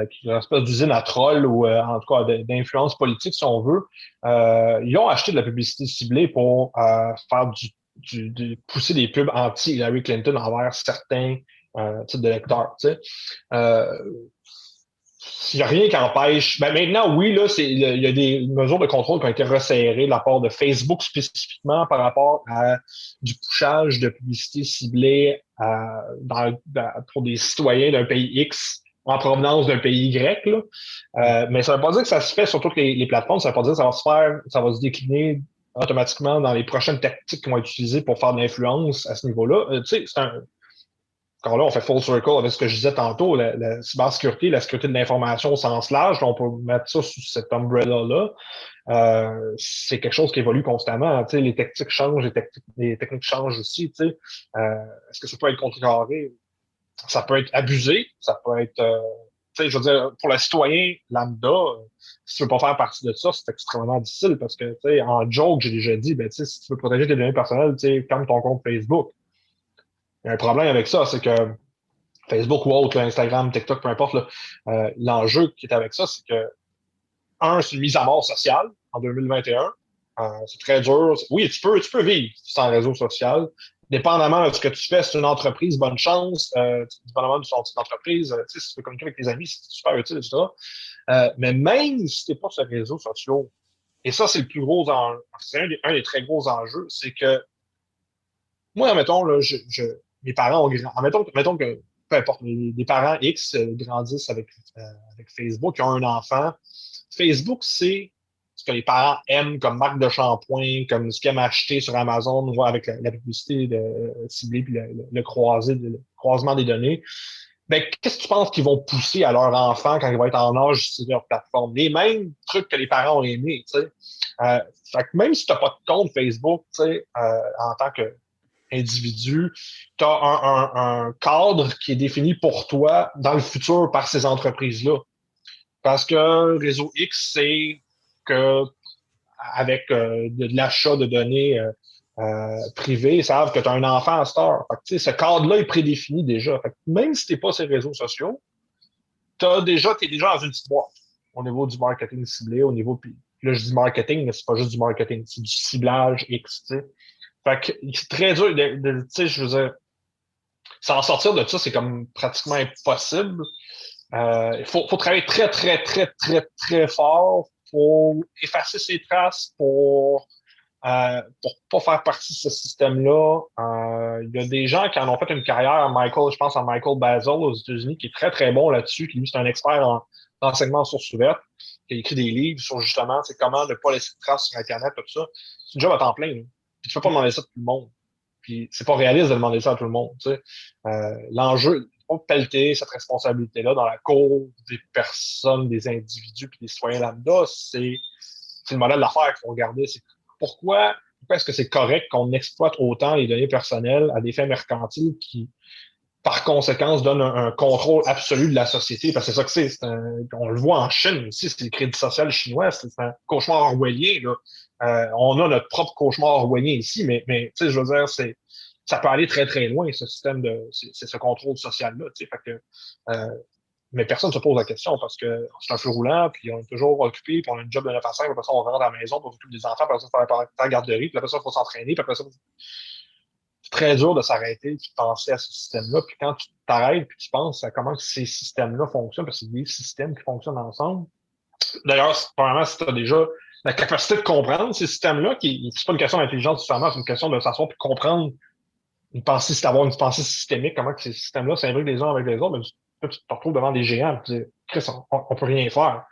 qui est une espèce d'usine à trolls ou en tout cas d'influence politique, si on veut, ils ont acheté de la publicité ciblée pour faire de pousser des pubs anti-Hillary Clinton envers certains types de lecteurs. Tu sais. Il n'y a rien qui empêche. Ben maintenant, oui, là, il y a des mesures de contrôle qui ont été resserrées de la part de Facebook spécifiquement par rapport à du pushage de publicité ciblée pour des citoyens d'un pays X en provenance d'un pays Y. Là. Mais ça ne veut pas dire que ça se fait sur toutes les plateformes. Ça ne veut pas dire que ça va se décliner automatiquement dans les prochaines tactiques qui vont être utilisées pour faire de l'influence à ce niveau-là. Tu sais, quand là, on fait full circle avec ce que je disais tantôt, la cybersécurité, la sécurité de l'information au sens large, on peut mettre ça sous cette umbrella-là. C'est quelque chose qui évolue constamment. Tu sais, les tactiques changent, les techniques changent aussi. Tu sais. Est-ce que ça peut être contrecarré? Ça peut être abusé, ça peut être... tu sais, je veux dire, pour le citoyen lambda, si tu veux pas faire partie de ça, c'est extrêmement difficile parce que, tu sais, en joke, j'ai déjà dit, ben, tu sais, si tu veux protéger tes données personnelles, tu sais, comme ton compte Facebook. Il y a un problème avec ça, c'est que Facebook ou autre, là, Instagram, TikTok, peu importe, l'enjeu qui est avec ça, c'est que, c'est une mise à mort sociale en 2021. C'est très dur. Oui, tu peux vivre sans réseau social. Dépendamment de ce que tu fais, c'est une entreprise, bonne chance. Dépendamment de son type d'entreprise, si tu peux communiquer avec tes amis, c'est super utile, etc. Mais même si tu n'es pas sur les réseaux sociaux, et ça, c'est le plus gros enjeu, c'est un des très gros enjeux, c'est que moi, admettons, là, mes parents ont mettons que, peu importe, des parents X grandissent avec Facebook, ils ont un enfant. Facebook, c'est ce que les parents aiment comme marque de shampoing, comme ce qu'ils aiment acheter sur Amazon, ou avec la publicité ciblée puis le croisement des données. Ben, qu'est-ce que tu penses qu'ils vont pousser à leur enfant quand ils vont être en âge d'utiliser leur plateforme? Les mêmes trucs que les parents ont aimés, tu sais. Fait que même si tu n'as pas de compte Facebook, tu sais, en tant que individu, tu as un cadre qui est défini pour toi dans le futur par ces entreprises-là. Parce que Réseau X, c'est que avec de l'achat de données privées, ils savent que tu as un enfant à cette heure. Fait que, ce cadre-là est prédéfini déjà. Fait que même si tu n'es pas sur les réseaux sociaux, tu es déjà dans une petite boîte au niveau du marketing ciblé, au niveau... Puis là, je dis marketing, mais c'est pas juste du marketing, c'est du ciblage X, tu sais. Fait que c'est très dur tu sais, je veux dire, s'en sortir de ça, c'est comme pratiquement impossible. Il faut travailler très, très, très, très, très fort pour effacer ses traces, pour pas faire partie de ce système-là. Il y a des gens qui en ont fait une carrière, je pense à Michael Bazzell aux États-Unis, qui est très, très bon là-dessus, qui lui, c'est un expert en enseignement en sources ouvertes, qui a écrit des livres sur justement c'est comment ne pas laisser de traces sur Internet, tout ça. C'est une job à temps plein. Là. Puis tu peux pas demander ça à tout le monde. Puis c'est pas réaliste de demander ça à tout le monde. Tu sais. L'enjeu, il faut pelleter cette responsabilité-là dans la cour des personnes, des individus puis des citoyens lambda, c'est le modèle d'affaires qu'il faut regarder. C'est pourquoi est-ce que c'est correct qu'on exploite autant les données personnelles à des fins mercantiles qui, par conséquence, donnent un contrôle absolu de la société? Parce que c'est ça que c'est. On le voit en Chine aussi, c'est le crédit social chinois, c'est un cauchemar orwellien. Là. On a notre propre cauchemar orwellien ici, mais tu sais, je veux dire, ça peut aller très, très loin, ce système c'est ce contrôle social-là. Tu sais, fait que, mais personne ne se pose la question parce que c'est un feu roulant, puis on est toujours occupé, puis on a une job de 9 à 5, puis après ça, on rentre à la maison, puis on s'occupe des enfants, puis après ça, il faut faire la garderie, puis après ça, il faut s'entraîner, puis après ça, c'est très dur de s'arrêter et de penser à ce système-là. Puis quand tu t'arrêtes puis tu penses à comment ces systèmes-là fonctionnent, parce que c'est des systèmes qui fonctionnent ensemble. D'ailleurs, probablement, si tu as déjà la capacité de comprendre ces systèmes-là, c'est pas une question d'intelligence seulement, c'est une question de s'asseoir puis comprendre d'avoir une pensée systémique, comment que ces systèmes-là s'imbriquent les uns avec les autres, mais tu te retrouves devant des géants, puis tu dis, Chris, on peut rien faire.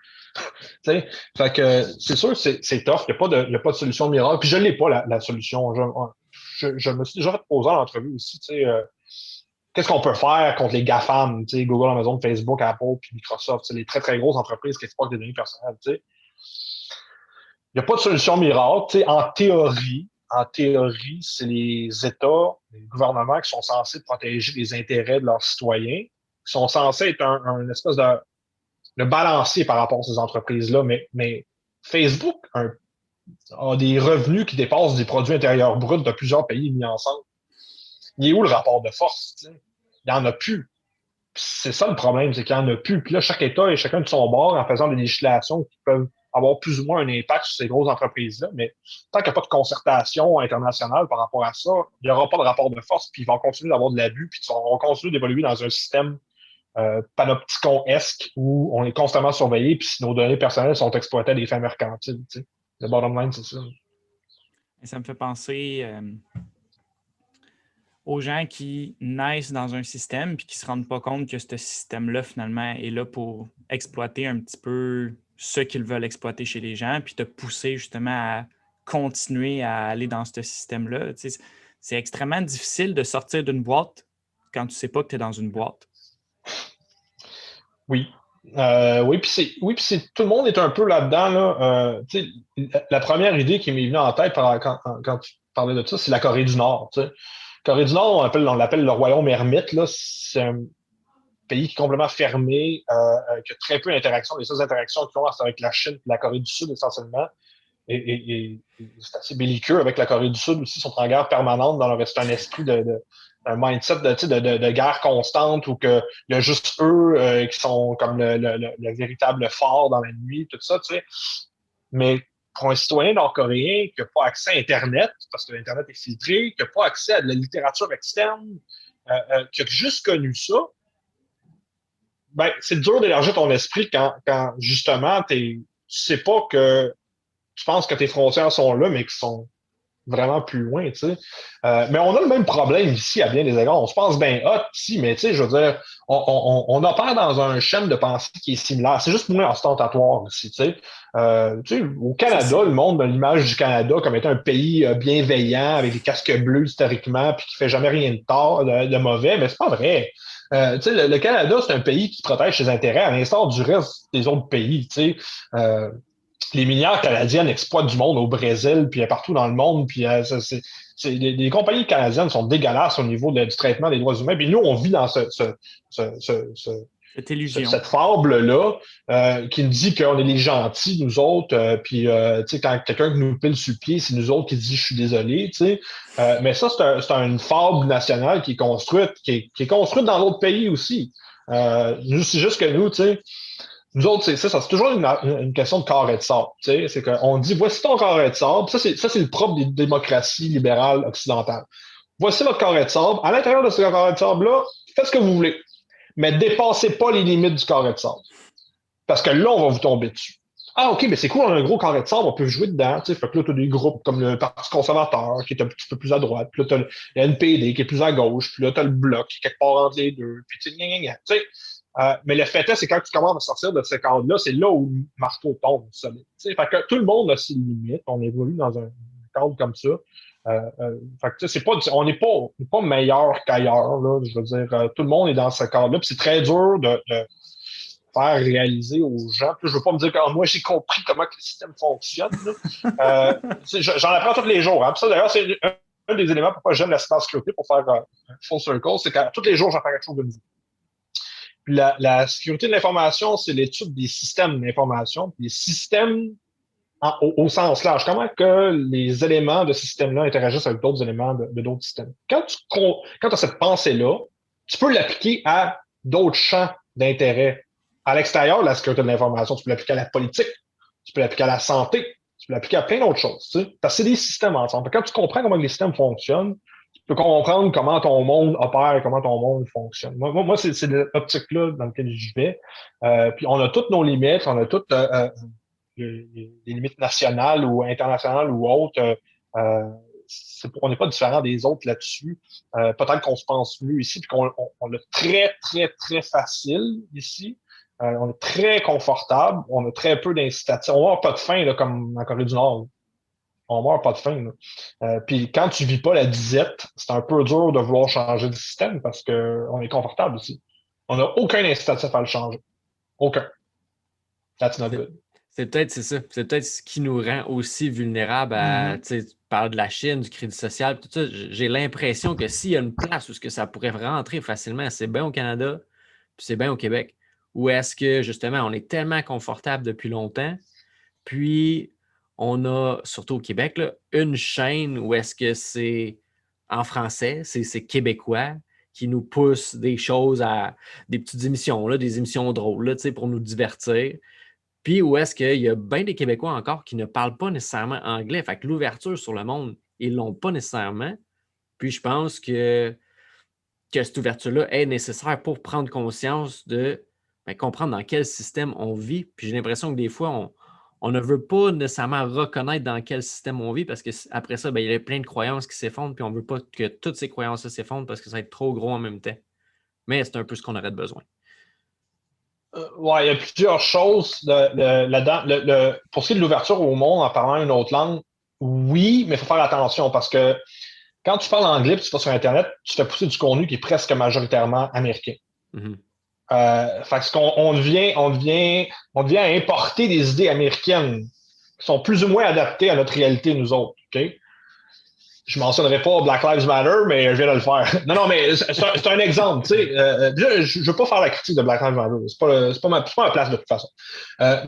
T'sais? Fait que c'est sûr, c'est tough, il n'y a pas de solution miracle, puis je l'ai pas la solution. Je me suis déjà fait poser en entrevue aussi, qu'est-ce qu'on peut faire contre les GAFAM, Google, Amazon, Facebook, Apple, puis Microsoft, les très, très grosses entreprises qui exploitent des données personnelles. Il n'y a pas de solution miracle. En théorie, c'est les États, les gouvernements qui sont censés protéger les intérêts de leurs citoyens, qui sont censés être un espèce de balancier par rapport à ces entreprises-là. Mais Facebook a des revenus qui dépassent des produits intérieurs bruts de plusieurs pays mis ensemble. Il est où le rapport de force? T'sais? Il n'y en a plus. C'est ça le problème, c'est qu'il n'y en a plus. Puis là, chaque État et chacun de son bord en faisant des législations qui peuvent avoir plus ou moins un impact sur ces grosses entreprises-là. Mais tant qu'il n'y a pas de concertation internationale par rapport à ça, il n'y aura pas de rapport de force, puis ils vont continuer d'avoir de l'abus, puis on va continuer d'évoluer dans un système panopticon-esque où on est constamment surveillé, puis si nos données personnelles sont exploitées à des fins mercantiles. Tu sais. Le bottom line, c'est ça. Et ça me fait penser aux gens qui naissent dans un système puis qui ne se rendent pas compte que ce système-là, finalement, est là pour exploiter un petit peu ce qu'ils veulent exploiter chez les gens, puis te pousser justement à continuer à aller dans ce système-là. Tu sais, c'est extrêmement difficile de sortir d'une boîte quand tu ne sais pas que tu es dans une boîte. Oui. Puis tout le monde est un peu là-dedans. Là. La première idée qui m'est venue en tête quand tu parlais de ça, c'est la Corée du Nord. T'sais. Corée du Nord, on l'appelle le royaume ermite. Là. C'est un pays qui est complètement fermé, qui a très peu d'interactions. Les seules interactions qu'ils ont, c'est avec la Chine et la Corée du Sud essentiellement. Et c'est assez belliqueux avec la Corée du Sud aussi. Ils sont en guerre permanente dans leur c'est un esprit un mindset de guerre constante où il y a juste eux qui sont comme le véritable phare dans la nuit, tout ça, tu sais. Mais pour un citoyen nord-coréen qui n'a pas accès à Internet, parce que l'Internet est filtré, qui n'a pas accès à de la littérature externe, qui a juste connu ça, ben, c'est dur d'élargir ton esprit quand justement, tu sais pas que tu penses que tes frontières sont là, mais qui sont vraiment plus loin, tu sais. Mais on a le même problème ici à bien des égards. On se pense bien hot ici, mais tu sais, je veux dire, on opère dans un chaîne de pensée qui est similaire. C'est juste moins ostentatoire ici, tu sais. Au Canada, le monde a l'image du Canada comme étant un pays bienveillant, avec des casques bleus historiquement, puis qui fait jamais rien de tort, de mauvais, mais c'est pas vrai. Le Canada, c'est un pays qui protège ses intérêts à l'instar du reste des autres pays, tu sais. Les minières canadiennes exploitent du monde au Brésil, puis partout dans le monde, puis les compagnies canadiennes sont dégueulasses au niveau du traitement des droits humains, puis nous, on vit dans cette illusion. Cette fable-là qui nous dit qu'on est les gentils, nous autres, puis quand quelqu'un nous pile sur le pied, c'est nous autres qui dit « je suis désolé », tu sais. Mais ça, c'est une fable nationale qui est construite, qui est construite dans d'autres pays aussi. Nous, c'est juste que nous, tu sais, nous autres, c'est toujours une question de carré de sable. C'est qu'on dit, voici ton carré de sable. Ça, c'est le propre des démocraties libérales occidentales. Voici votre carré de sable. À l'intérieur de ce carré de sable-là, faites ce que vous voulez. Mais dépassez pas les limites du carré de sable. Parce que là, on va vous tomber dessus. Ah, OK, mais c'est cool, on a un gros carré de sable, on peut jouer dedans. Fait que là, tu as des groupes comme le Parti conservateur, qui est un petit peu plus à droite. Puis là, tu as le NPD, qui est plus à gauche. Puis là, tu as le Bloc, qui est quelque part entre les deux. Puis tu sais, mais le fait est, c'est quand tu commences à sortir de ce cadre-là, c'est là où le marteau tombe solide. Fait que tout le monde a ses limites. On évolue dans un cadre comme ça. Fait que c'est pas, on n'est pas meilleur qu'ailleurs. Là, je veux dire, tout le monde est dans ce cadre-là. Puis c'est très dur de faire réaliser aux gens. Puis je veux pas me dire que moi j'ai compris comment que le système fonctionne. J'en apprends tous les jours. Hein. Puis ça, d'ailleurs, c'est un des éléments pourquoi j'aime la cybersécurité pour faire un full circle, c'est que tous les jours, j'apprends quelque chose de nouveau. Puis la sécurité de l'information, c'est l'étude des systèmes d'information, des systèmes au sens large. Comment que les éléments de ce système-là interagissent avec d'autres éléments de d'autres systèmes. Quand tu as cette pensée-là, tu peux l'appliquer à d'autres champs d'intérêt. À l'extérieur de la sécurité de l'information, tu peux l'appliquer à la politique, tu peux l'appliquer à la santé, tu peux l'appliquer à plein d'autres choses. Tu sais? Parce que c'est des systèmes ensemble. Quand tu comprends comment les systèmes fonctionnent, tu peux comprendre comment ton monde opère, comment ton monde fonctionne. Moi c'est l'optique-là dans laquelle j'y vais. Puis on a toutes nos limites, on a toutes les limites nationales ou internationales ou autres. On n'est pas différent des autres là-dessus. Peut-être qu'on se pense mieux ici, puis qu'on l'a très, très, très facile ici. On est très confortable. On a très peu d'incitations. On n'a pas de faim, là, comme en Corée du Nord. On meurt pas de faim. Puis quand tu vis pas la disette, c'est un peu dur de vouloir changer de système parce qu'on est confortable ici. On n'a aucun incitatif à le changer. Aucun. That's not good. C'est peut-être ce qui nous rend aussi vulnérables à, tu parles de la Chine, du crédit social, tout ça. J'ai l'impression que s'il y a une place où ça pourrait rentrer facilement, c'est bien au Canada, puis c'est bien au Québec. Ou est-ce que, justement, on est tellement confortable depuis longtemps, puis on a, surtout au Québec, là, une chaîne où est-ce que c'est en français, c'est québécois, qui nous pousse des choses à des petites émissions, là, des émissions drôles là, pour nous divertir. Puis où est-ce qu'il y a bien des Québécois encore qui ne parlent pas nécessairement anglais. Fait que l'ouverture sur le monde, ils ne l'ont pas nécessairement. Puis je pense que cette ouverture-là est nécessaire pour prendre conscience de comprendre dans quel système on vit. Puis j'ai l'impression que des fois, on ne veut pas nécessairement reconnaître dans quel système on vit parce qu'après ça, il y a plein de croyances qui s'effondrent, puis on ne veut pas que toutes ces croyances-là s'effondrent parce que ça va être trop gros en même temps. Mais c'est un peu ce qu'on aurait besoin. Ouais, il y a plusieurs choses là-dedans. Pour ce qui est de l'ouverture au monde en parlant une autre langue, oui, mais il faut faire attention parce que quand tu parles anglais et tu vas sur Internet, tu fais pousser du contenu qui est presque majoritairement américain. Mm-hmm. Fait que on devient à importer des idées américaines qui sont plus ou moins adaptées à notre réalité, nous autres. Okay? Je mentionnerai pas Black Lives Matter, mais je viens de le faire. Non, mais c'est un exemple. Je ne veux pas faire la critique de Black Lives Matter. C'est pas ma place de toute façon.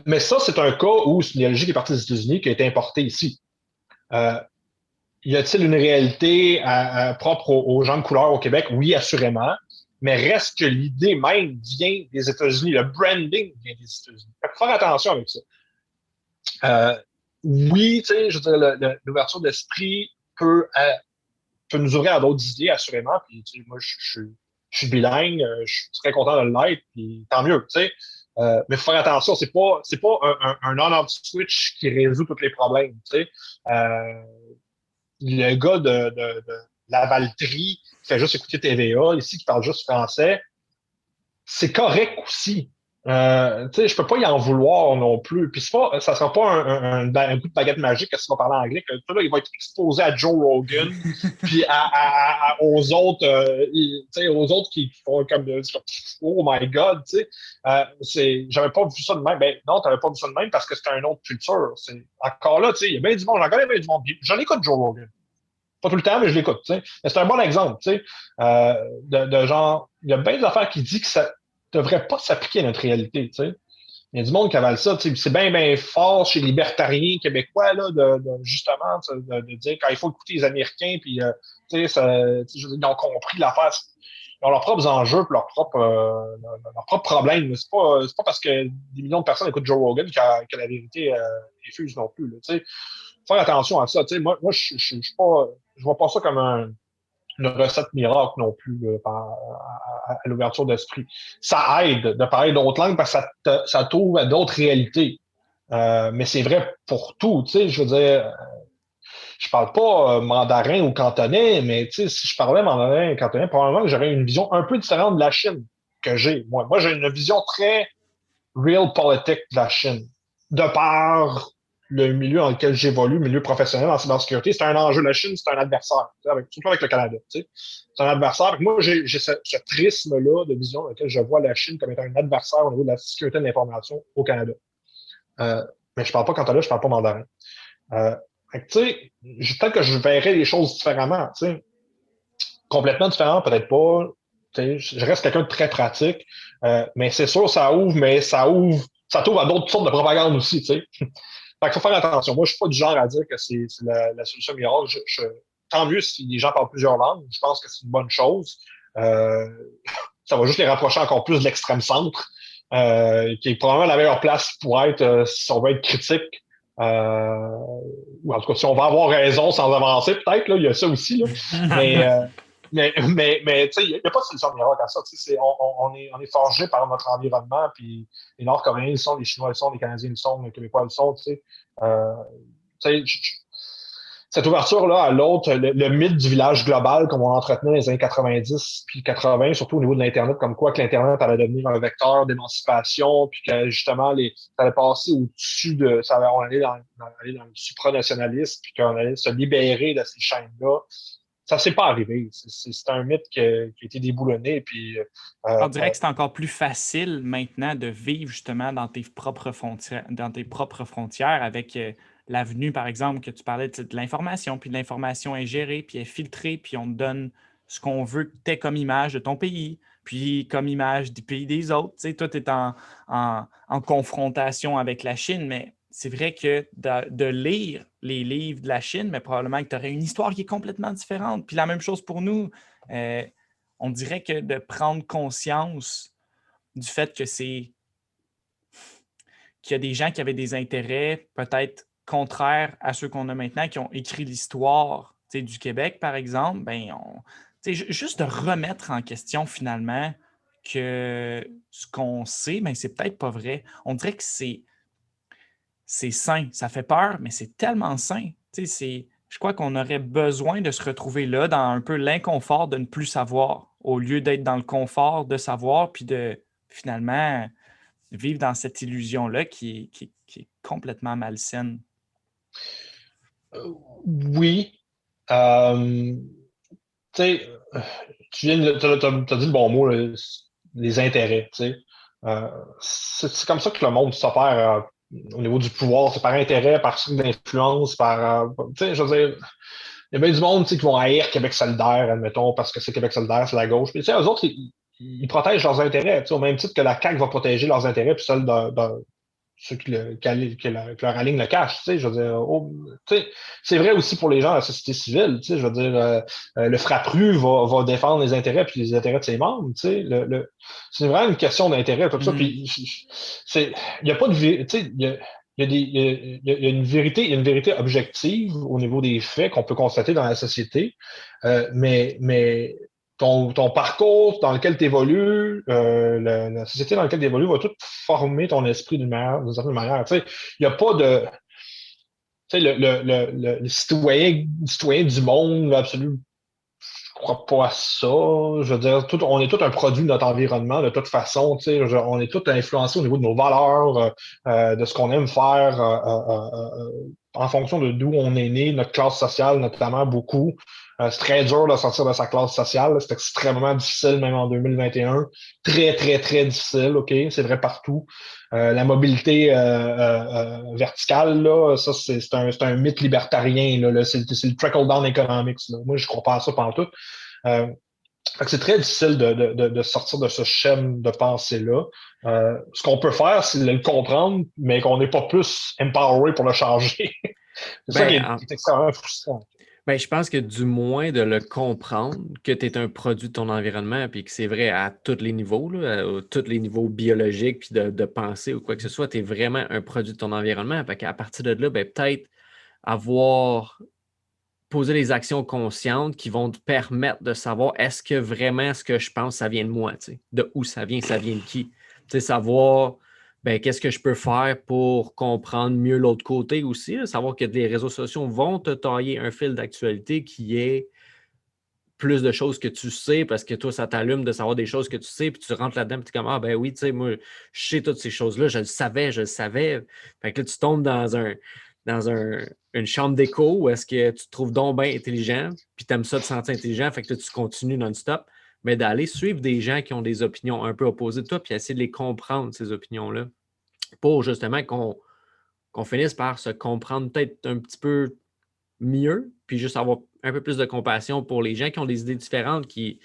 Mais ça, c'est un cas où c'est une idéologie qui est partie des États-Unis qui a été importée ici. Y a-t-il une réalité propre aux gens de couleur au Québec? Oui, assurément. Mais reste que l'idée même vient des États-Unis. Le branding vient des États-Unis. Il faut faire attention avec ça. Oui, je veux dire, l'ouverture d'esprit peut nous ouvrir à d'autres idées, assurément. Puis, moi, je suis bilingue, je suis très content de l'être, puis tant mieux, mais il faut faire attention, c'est pas un on-off switch qui résout tous les problèmes, le gars de la Valtrie qui fait juste écouter TVA, ici, qui parle juste français, c'est correct aussi. Je peux pas y en vouloir non plus. Puis ça sera pas un coup de baguette magique que tu vas parler anglais, que là, il va être exposé à Joe Rogan, puis aux autres, aux autres qui font comme oh my God, j'avais pas vu ça de même. Ben non, t'avais pas vu ça de même parce que c'était une autre culture. Encore là, il y a bien du monde, j'en connais bien du monde. J'en écoute Joe Rogan. Pas tout le temps, mais je l'écoute. Mais c'est un bon exemple, de genre, il y a bien des affaires qui disent que ça devrait pas s'appliquer à notre réalité, Il y a du monde qui avale ça, c'est bien fort chez les libertariens québécois, là, justement, de dire quand il faut écouter les Américains, puis, ils ont compris l'affaire. Ils ont leurs propres enjeux, puis leurs propres problèmes. C'est pas parce que des millions de personnes écoutent Joe Rogan que la vérité est fuse non plus, faire attention à ça. Moi je vois pas ça comme une recette miracle non plus à l'ouverture d'esprit. Ça aide de parler d'autres langues parce que ça t'ouvre à d'autres réalités. Mais c'est vrai pour tout. Je veux dire, je parle pas mandarin ou cantonais, mais si je parlais mandarin et cantonais, probablement que j'aurais une vision un peu différente de la Chine que j'ai. Moi j'ai une vision très real politique de la Chine. De par le milieu dans lequel j'évolue, le milieu professionnel en cybersécurité, c'est un enjeu. La Chine, c'est un adversaire, surtout avec le Canada. C'est un adversaire. Moi, j'ai ce prisme-là de vision dans lequel je vois la Chine comme étant un adversaire au niveau de la sécurité de l'information au Canada. Mais je parle pas cantonais, je parle pas mandarin. Peut-être que je verrais les choses différemment. Complètement différent, peut-être pas. Je reste quelqu'un de très pratique, mais c'est sûr, ça t'ouvre à d'autres sortes de propagande aussi. Fait qu'il faut faire attention. Moi, je suis pas du genre à dire que c'est la solution miracle. Tant mieux si les gens parlent plusieurs langues. Je pense que c'est une bonne chose. Ça va juste les rapprocher encore plus de l'extrême centre, qui est probablement la meilleure place pour être, si on veut être critique. Ou en tout cas, si on va avoir raison sans avancer, peut-être, là, il y a ça aussi. Là. Mais il n'y a pas de solution miracle à ça. On est forgé par notre environnement, puis les Nord-Coréens le sont, les Chinois le sont, les Canadiens le sont, les Québécois le sont. Cette ouverture-là à l'autre, le mythe du village global, comme on l'entretenait dans les années 90 puis 80, surtout au niveau de l'Internet, comme quoi que l'Internet allait devenir un vecteur d'émancipation, puis que justement, ça allait passer au-dessus on allait dans le supranationalisme, puis qu'on allait se libérer de ces chaînes-là. Ça s'est pas arrivé. C'est un mythe qui a été déboulonné. Puis, on dirait que c'est encore plus facile maintenant de vivre justement dans tes propres frontières avec l'avenue, par exemple, que tu parlais de l'information, puis l'information est gérée, puis est filtrée, puis on te donne ce qu'on veut que tu aies comme image de ton pays, puis comme image du pays des autres. Toi, tu es en confrontation avec la Chine, mais c'est vrai que de lire les livres de la Chine, mais probablement que tu aurais une histoire qui est complètement différente. Puis la même chose pour nous. On dirait que de prendre conscience du fait que qu'il y a des gens qui avaient des intérêts peut-être contraires à ceux qu'on a maintenant, qui ont écrit l'histoire du Québec, par exemple, juste de remettre en question finalement que ce qu'on sait, c'est peut-être pas vrai. On dirait que c'est sain. Ça fait peur, mais c'est tellement sain. Je crois qu'on aurait besoin de se retrouver là dans un peu l'inconfort de ne plus savoir, au lieu d'être dans le confort de savoir, puis de finalement vivre dans cette illusion-là qui est complètement malsaine. Oui. Euh, tu sais, tu viens t'as dit le bon mot, là, les intérêts. Tu sais. C'est comme ça que le monde s'opère au niveau du pouvoir. C'est par intérêt, par cycle d'influence, par. Tu sais, je veux dire, il y a bien du monde qui vont haïr Québec solidaire, admettons, parce que c'est Québec solidaire, c'est la gauche. Puis, tu sais, eux autres, ils protègent leurs intérêts, tu sais, au même titre que la CAQ va protéger leurs intérêts, puis ceux qui leur alignent le cash, tu sais, je veux dire, tu sais, c'est vrai aussi pour les gens de la société civile, tu sais, je veux dire, le FRAPRU va défendre les intérêts puis les intérêts de ses membres, tu sais, c'est vraiment une question d'intérêt, tout ça, puis il n'y a pas de, tu sais, il y a une vérité objective au niveau des faits qu'on peut constater dans la société, mais ton parcours dans lequel tu évolues, la société dans laquelle tu évolues va tout former ton esprit d'une certaine manière. Tu sais, il n'y a pas de. Tu sais, le citoyen du monde, absolument, je crois pas à ça. Je veux dire, on est tout un produit de notre environnement, de toute façon. Tu sais, on est tout influencé au niveau de nos valeurs, de ce qu'on aime faire, en fonction de d'où on est né, notre classe sociale, notamment beaucoup. C'est très dur de sortir de sa classe sociale. C'est extrêmement difficile, même en 2021. Très, très, très difficile, OK? C'est vrai partout. La mobilité verticale, là, ça, c'est un mythe libertarien. Là, c'est le trickle-down economics. Là. Moi, je ne crois pas à ça pendant tout. C'est très difficile de sortir de ce schème de pensée-là. Ce qu'on peut faire, c'est le comprendre, mais qu'on n'est pas plus empoweré pour le changer. C'est ça qui est extrêmement frustrant. Je pense que du moins de le comprendre, que tu es un produit de ton environnement, puis que c'est vrai à tous les niveaux, là, à tous les niveaux biologiques, puis de pensée ou quoi que ce soit, tu es vraiment un produit de ton environnement. Fait qu'à partir de là, peut-être avoir posé les actions conscientes qui vont te permettre de savoir est-ce que vraiment ce que je pense, ça vient de moi, de où ça vient de qui. Savoir qu'est-ce que je peux faire pour comprendre mieux l'autre côté aussi, là, savoir que les réseaux sociaux vont te tailler un fil d'actualité qui est plus de choses que tu sais parce que toi, ça t'allume de savoir des choses que tu sais, puis tu rentres là-dedans, puis tu es comme ah ben oui, moi, je sais toutes ces choses-là, je le savais. Fait que là, tu tombes dans une chambre d'écho où est-ce que tu te trouves donc bien intelligent, puis tu aimes ça de te sentir intelligent, fait que là, tu continues non-stop, mais d'aller suivre des gens qui ont des opinions un peu opposées de toi, puis essayer de les comprendre, ces opinions-là, pour justement qu'on finisse par se comprendre peut-être un petit peu mieux, puis juste avoir un peu plus de compassion pour les gens qui ont des idées différentes, puis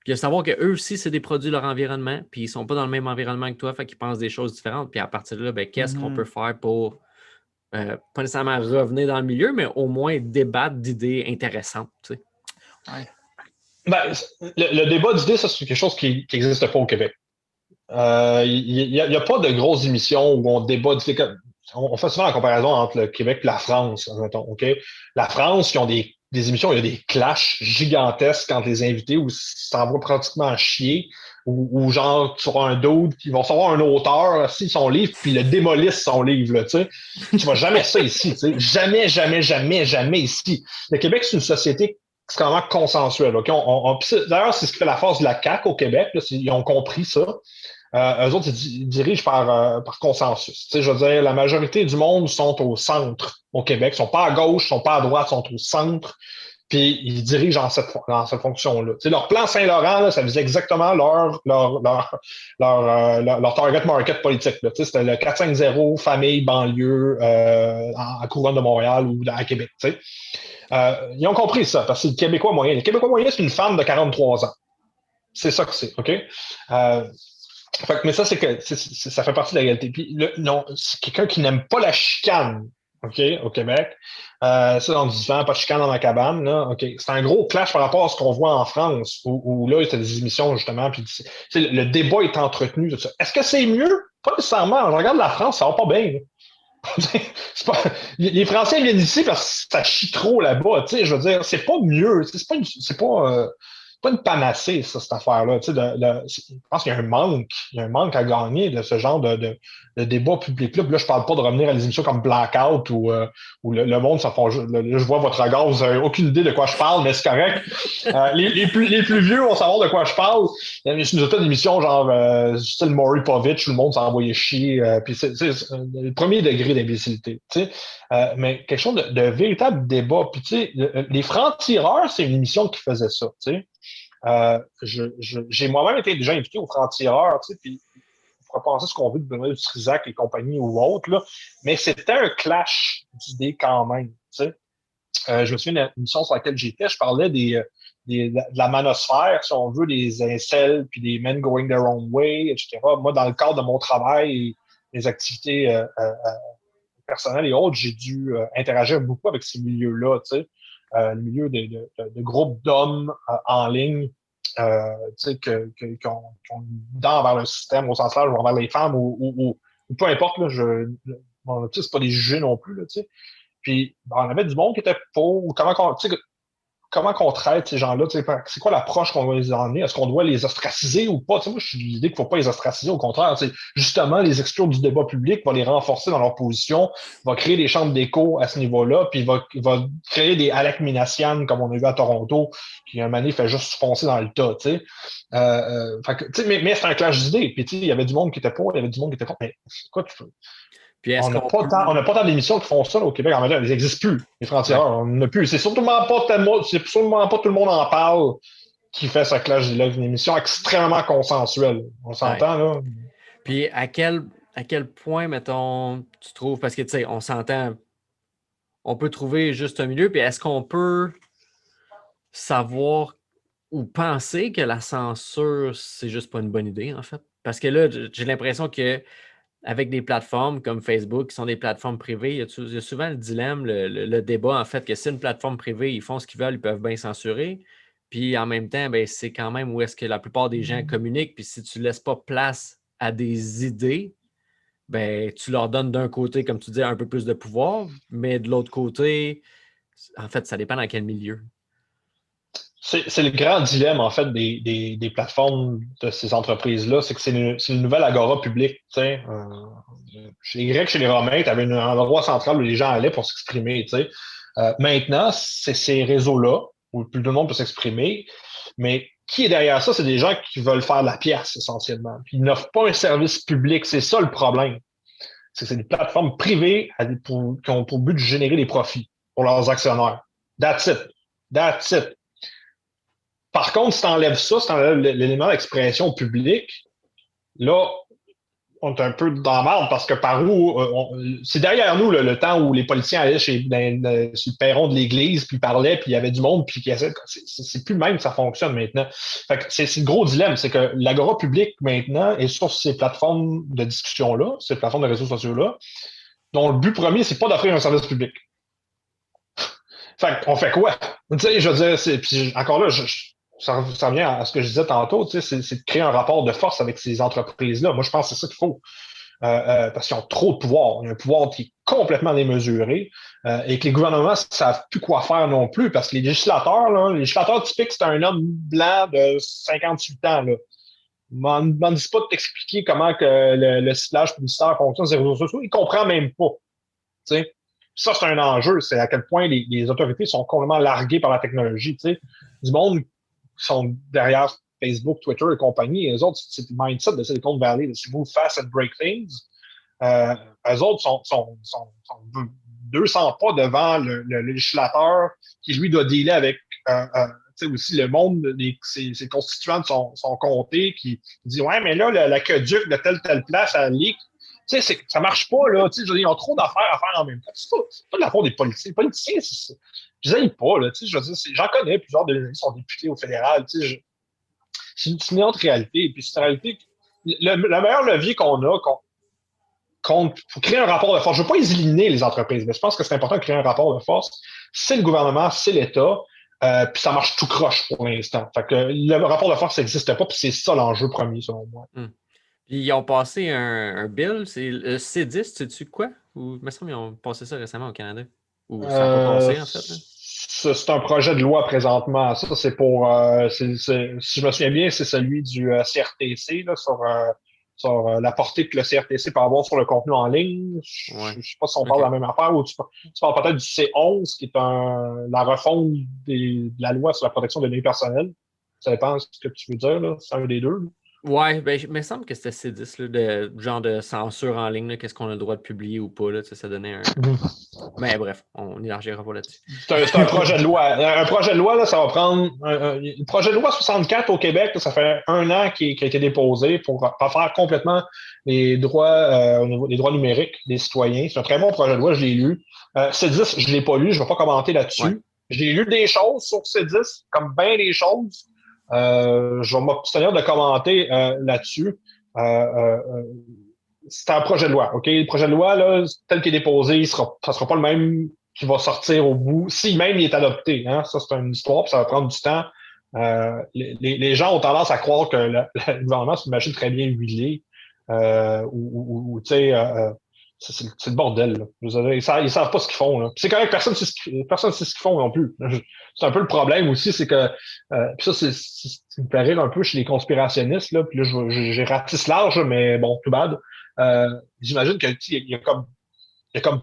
de savoir qu'eux aussi, c'est des produits de leur environnement, puis ils ne sont pas dans le même environnement que toi, fait qu'ils pensent des choses différentes, puis à partir de là, qu'est-ce qu'on peut faire pour pas nécessairement revenir dans le milieu, mais au moins débattre d'idées intéressantes. Tu sais. Ouais. Le débat d'idées, ça, c'est quelque chose qui n'existe pas au Québec. Il n'y a pas de grosses émissions où on débat d'idées. On fait souvent la comparaison entre le Québec et la France, mettons, OK? La France, qui ont des émissions, il y a des clashs gigantesques entre les invités où ça va pratiquement chier, ou genre, tu auras un dude, ils vont savoir un auteur, son livre, puis le démolissent son livre, là, tu sais. Tu vois jamais ça ici, tu sais. Jamais, jamais, jamais, jamais ici. Le Québec, c'est une société extrêmement consensuelle, OK? D'ailleurs, c'est ce qui fait la force de la CAQ au Québec, là, ils ont compris ça. Eux autres, ils dirigent par consensus. Tu sais, je veux dire, la majorité du monde sont au centre au Québec. Ils sont pas à gauche, ils sont pas à droite, ils sont au centre. Puis ils dirigent dans cette fonction-là. Tu sais, leur plan Saint-Laurent, là, ça visait exactement leur target market politique. Là. Tu sais, c'était le 4-5-0, famille, banlieue, en couronne de Montréal ou à Québec. Tu sais. Ils ont compris ça, parce que le Québécois moyen. Le Québécois moyen, c'est une femme de 43 ans. C'est ça que c'est, OK? Mais ça, ça fait partie de la réalité. Puis, non, c'est quelqu'un qui n'aime pas la chicane, OK, au Québec. Ça, on dit souvent, pas de chicane dans ma cabane, là, OK. C'est un gros clash par rapport à ce qu'on voit en France, où là, il y a des émissions, justement, puis le débat est entretenu, tout ça. Est-ce que c'est mieux Pas nécessairement. Je regarde la France, ça va pas bien. C'est pas... Les Français viennent ici parce que ça chie trop là-bas. Je veux dire, c'est pas mieux. C'est pas une panacée, ça, cette affaire-là. Je pense qu'il y a un manque. Il y a un manque à gagner de ce genre de débat public-là. Puis là, je parle pas de revenir à des émissions comme Blackout où le monde se font. Je vois votre regard, vous n'avez aucune idée de quoi je parle, mais c'est correct. Les plus vieux vont savoir de quoi je parle. Il y a une émission genre style Maury Povich où le monde s'est envoyé chier. Puis c'est le premier degré d'imbécilité. Mais quelque chose de véritable débat. Puis les Francs-Tireurs, c'est une émission qui faisait ça. J'ai moi-même été déjà invité aux Francs-Tireurs, puis on pourrait penser ce qu'on veut de Benoît Dutrisac et compagnie ou autre, là, mais c'était un clash d'idées quand même. Je me souviens d'une émission sur laquelle j'étais, je parlais de la manosphère, si on veut, des incels, puis des men going their own way, etc. Moi, dans le cadre de mon travail et mes activités personnelles et autres, j'ai dû interagir beaucoup avec ces milieux-là, le milieu de groupes d'hommes en ligne qui ont une dent vers le système au sens large, ou envers les femmes, ou peu importe, là, c'est pas des jugés non plus. Là, puis on avait du monde qui était pour, comment qu'on traite ces gens-là, c'est quoi l'approche qu'on doit les emmener? Est-ce qu'on doit les ostraciser ou pas? Moi, je suis de l'idée qu'il ne faut pas les ostraciser, au contraire, justement, les exclure du débat public, va les renforcer dans leur position, va créer des chambres d'écho à ce niveau-là, puis va créer des Alec Minassian, comme on a vu à Toronto, qui un moment donné fait juste foncer dans le tas, mais c'est un clash d'idées, puis il y avait du monde qui était pour, il y avait du monde qui était contre, mais quoi tu veux? Puis On n'a pas tant d'émissions qui font ça là, au Québec. En même temps, ils n'existent plus, les Francs-Tireurs. On n'en a plus. C'est sûrement pas tout le monde en parle qui fait ce clash d'idées. Une émission extrêmement consensuelle. On s'entend, là. Puis à quel point, mettons, tu trouves, parce que, tu sais, on s'entend, on peut trouver juste un milieu, puis est-ce qu'on peut savoir ou penser que la censure, c'est juste pas une bonne idée, en fait? Parce que là, j'ai l'impression que avec des plateformes comme Facebook, qui sont des plateformes privées, il y a souvent le dilemme, le débat, en fait, que si une plateforme privée, ils font ce qu'ils veulent, ils peuvent bien censurer. Puis en même temps, ben, c'est quand même où est-ce que la plupart des gens communiquent. Puis si tu ne laisses pas place à des idées, ben, tu leur donnes d'un côté, comme tu dis, un peu plus de pouvoir, mais de l'autre côté, en fait, ça dépend dans quel milieu. C'est le grand dilemme, en fait, des plateformes de ces entreprises-là, c'est que c'est une nouvelle agora publique. Chez les Grecs, chez les Romains, tu avais un endroit central où les gens allaient pour s'exprimer. Maintenant, c'est ces réseaux-là où plus de monde peut s'exprimer, mais qui est derrière ça? C'est des gens qui veulent faire de la pièce, essentiellement. Puis ils n'offrent pas un service public. C'est ça le problème. C'est des plateformes privées qui ont pour but de générer des profits pour leurs actionnaires. That's it. That's it. Par contre, si tu enlèves ça, si tu enlèves l'élément d'expression publique, là, on est un peu dans la merde parce que par où c'est derrière nous le temps où les politiciens allaient sur le perron de l'église puis parlaient puis il y avait du monde puis c'est plus le même que ça fonctionne maintenant. Fait que c'est le gros dilemme, c'est que l'agora publique maintenant est sur ces plateformes de discussion là, ces plateformes de réseaux sociaux là, dont le but premier c'est pas d'offrir un service public. Fait qu'on fait quoi? Tu sais, je veux dire, puis encore là, ça revient à ce que je disais tantôt, c'est de créer un rapport de force avec ces entreprises-là. Moi, je pense que c'est ça qu'il faut. Parce qu'ils ont trop de pouvoir. Il y a un pouvoir qui est complètement démesuré et que les gouvernements ne savent plus quoi faire non plus parce que les législateurs typiques, c'est un homme blanc de 58 ans. Là. M'en dis pas de t'expliquer comment que le ciblage publicitaire fonctionne sur les réseaux sociaux. Il comprend même pas. T'sais. Ça, c'est un enjeu. C'est à quel point les autorités sont complètement larguées par la technologie. T'sais. Du monde qui sont derrière Facebook, Twitter et compagnie. Les autres, c'est le mindset de Silicon Valley, c'est move fast and break things. Eux autres sont 200 pas devant le législateur qui, lui, doit dealer avec aussi le monde, ses constituants de son comté qui dit « Ouais, mais là, l'aqueduc de telle place à leak. » Tu sais, ça marche pas, là. Tu sais, ils ont trop d'affaires à faire en même temps. C'est pas de la faute des politiciens. Les politiciens, je les aime pas, là. Tu sais, je veux dire, j'en connais plusieurs de qui sont députés au fédéral. Tu sais, c'est une autre réalité. Puis c'est une réalité. Le meilleur levier qu'on a, pour créer un rapport de force, je veux pas éliminer les entreprises, mais je pense que c'est important de créer un rapport de force. C'est le gouvernement, c'est l'État. Puis ça marche tout croche pour l'instant. Fait que le rapport de force n'existe pas, puis c'est ça l'enjeu premier, selon moi. Puis ils ont passé un bill, c'est le C10, sais-tu quoi? Ou, il me semble qu'ils ont passé ça récemment au Canada. Ou ça n'a pas passé, en fait, là. C'est un projet de loi présentement. Ça, c'est pour, si je me souviens bien, c'est celui du CRTC là, sur la portée que le CRTC peut avoir sur le contenu en ligne. Je Ouais. ne sais pas si on parle de OK. la même affaire ou tu parles peut-être du C11, qui est la refonte de la loi sur la protection des données personnelles. Ça dépend de ce que tu veux dire, là. C'est un des deux, là. Ouais, ben, il me semble que c'était C10, là, de genre de censure en ligne, là, qu'est-ce qu'on a le droit de publier ou pas, là, tu sais, ça donnait un. Mais bref, on n'élargira pas là-dessus. C'est un projet de loi. Un projet de loi, là, ça va prendre. Le projet de loi 64 au Québec, là, ça fait 1 an qui a été déposé pour refaire complètement les droits au niveau des droits numériques des citoyens. C'est un très bon projet de loi, je l'ai lu. C10, je ne l'ai pas lu, je ne vais pas commenter Ouais. là-dessus. J'ai lu des choses sur C10, comme bien des choses. Je vais m'abstenir de commenter là-dessus. Euh, euh, euh, c'est un projet de loi, OK? Le projet de loi, là, tel qu'il est déposé, ça sera pas le même qui va sortir au bout, si même il est adopté. Hein? Ça, c'est une histoire, puis ça va prendre du temps. Les gens ont tendance à croire que le gouvernement, c'est une machine très bien huilée, tu sais, c'est le bordel. Là. Ils savent pas ce qu'ils font. Là. C'est correct, personne sait ce qu'ils font non plus. C'est un peu le problème aussi, c'est que puis ça, c'est ce qui me fait rire un peu chez les conspirationnistes, là, puis là, j'ai ratisse large, mais bon, tout bad. J'imagine que il y a comme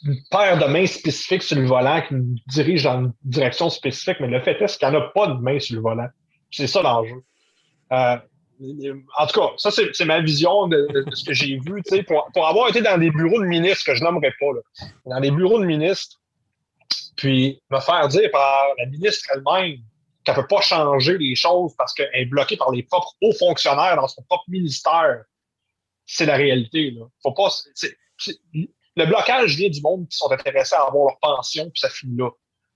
une paire de mains spécifiques sur le volant qui nous dirige dans une direction spécifique, mais le fait est qu'il n'y en a pas de main sur le volant. C'est ça l'enjeu. Euh, En tout cas, ça, c'est ma vision de ce que j'ai vu. Pour avoir été dans des bureaux de ministres, que je nommerai pas, là, dans des bureaux de ministres, puis me faire dire par la ministre elle-même qu'elle ne peut pas changer les choses parce qu'elle est bloquée par les propres hauts fonctionnaires dans son propre ministère, c'est la réalité. Là. Faut pas, le blocage vient du monde qui sont intéressés à avoir leur pension, puis ça finit là.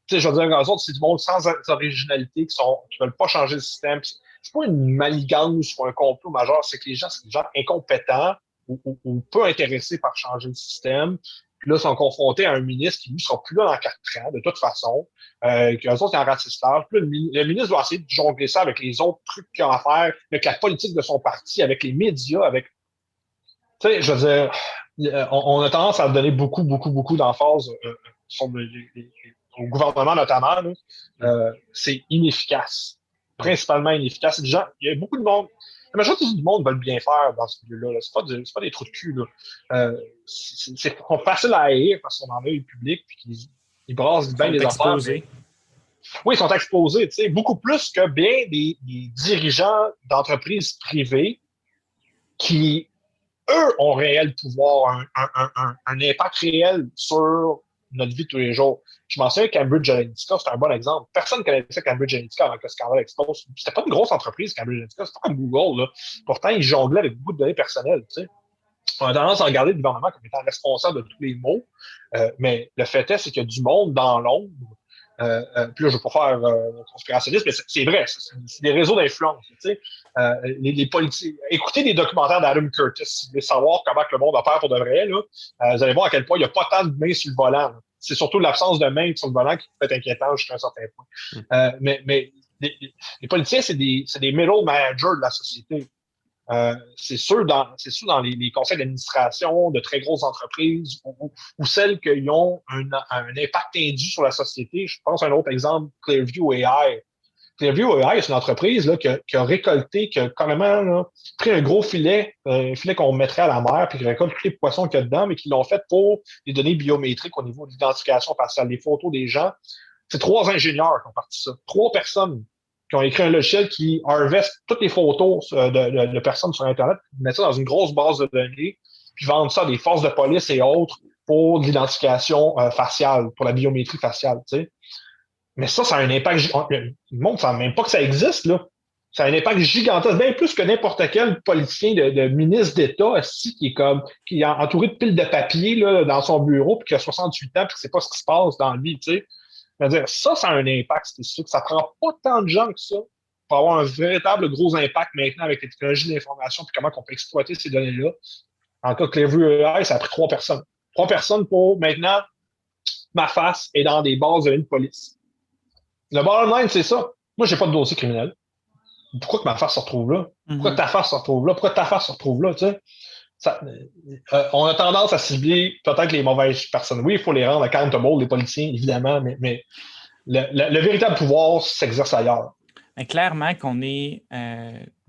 Tu sais, je veux dire, eux autres, c'est du monde sans originalité qui veulent pas changer le système. C'est pas une manigance ou un complot majeur, c'est que les gens, c'est des gens incompétents ou peu intéressés par changer le système. Puis là, ils sont confrontés à un ministre qui, lui, sera plus là dans 4 ans, de toute façon, qu'eux autres, c'est un ratissage. Puis là, le ministre doit essayer de jongler ça avec les autres trucs qu'il a à faire, avec la politique de son parti, avec les médias, avec tu sais, je veux dire, on a tendance à donner beaucoup, beaucoup, beaucoup d'emphase au gouvernement notamment. Là. C'est inefficace. Principalement inefficace. Il y a beaucoup de monde. La majorité du monde veulent bien faire dans ce milieu-là. Là. C'est pas des trous de cul. Là. C'est facile à haïr parce qu'on en a eu le public puis qu'ils brassent Ils bien sont les affaires. exposés. Oui, ils sont exposés, tu sais, beaucoup plus que bien des dirigeants d'entreprises privées qui eux ont réel pouvoir, un impact réel sur notre vie de tous les jours. Je m'en souviens Cambridge Analytica, c'est un bon exemple. Personne ne connaissait Cambridge Analytica avant que le scandale explose. C'était pas une grosse entreprise, Cambridge Analytica, c'était pas comme Google. Là. Pourtant, ils jonglaient avec beaucoup de données personnelles. Tu sais. On a tendance à regarder le gouvernement comme étant responsable de tous les maux, mais le fait est, c'est qu'il y a du monde dans l'ombre. Puis là, je ne veux pas faire conspirationniste, mais c'est vrai, c'est des réseaux d'influence. Tu sais. Les politiques. Écoutez des documentaires d'Adam Curtis, si vous voulez savoir comment que le monde opère pour de vrai, là, vous allez voir à quel point il n'y a pas tant de mains sur le volant. Là. C'est surtout l'absence de mains sur le volant qui peut être inquiétant jusqu'à un certain point. Mais les politiciens, c'est des middle managers de la société. C'est sûr dans les conseils d'administration de très grosses entreprises ou celles qui ont un impact indu sur la société. Je pense à un autre exemple, Clearview AI. Clearview AI, c'est une entreprise là, qui a récolté, qui a carrément là, pris un gros filet, un filet qu'on mettrait à la mer, puis qui récolte tous les poissons qu'il y a dedans, mais qui l'ont fait pour les données biométriques au niveau de l'identification faciale, les photos des gens. C'est 3 ingénieurs qui ont parti ça. 3 personnes qui ont écrit un logiciel qui harveste toutes les photos de personnes sur Internet, mettent ça dans une grosse base de données, puis vendent ça à des forces de police et autres pour l'identification faciale, pour la biométrie faciale. Tu sais. Mais ça a un impact. Le monde ne sait même pas que ça existe, là. Ça a un impact gigantesque, bien plus que n'importe quel politicien de ministre d'État qui est entouré de piles de papier là, dans son bureau, puis qui a 68 ans, puis qui ne sait pas ce qui se passe dans lui. Tu sais. C'est-à-dire, ça a un impact, c'est sûr. Ça prend pas tant de gens que ça pour avoir un véritable gros impact maintenant avec les technologies de l'information puis comment on peut exploiter ces données-là. En cas de Clearview AI, ça a pris 3 personnes. 3 personnes pour maintenant, ma face est dans des bases de données de police. Le bottom line, c'est ça. Moi, j'ai pas de dossier criminel. pourquoi que ma face se retrouve là? Pourquoi ta face se retrouve là? Pourquoi ta face se retrouve là? Tu sais? On a tendance à cibler peut-être les mauvaises personnes. Oui, il faut les rendre accountable, les politiciens, évidemment, mais le véritable pouvoir s'exerce ailleurs. Mais clairement qu'on est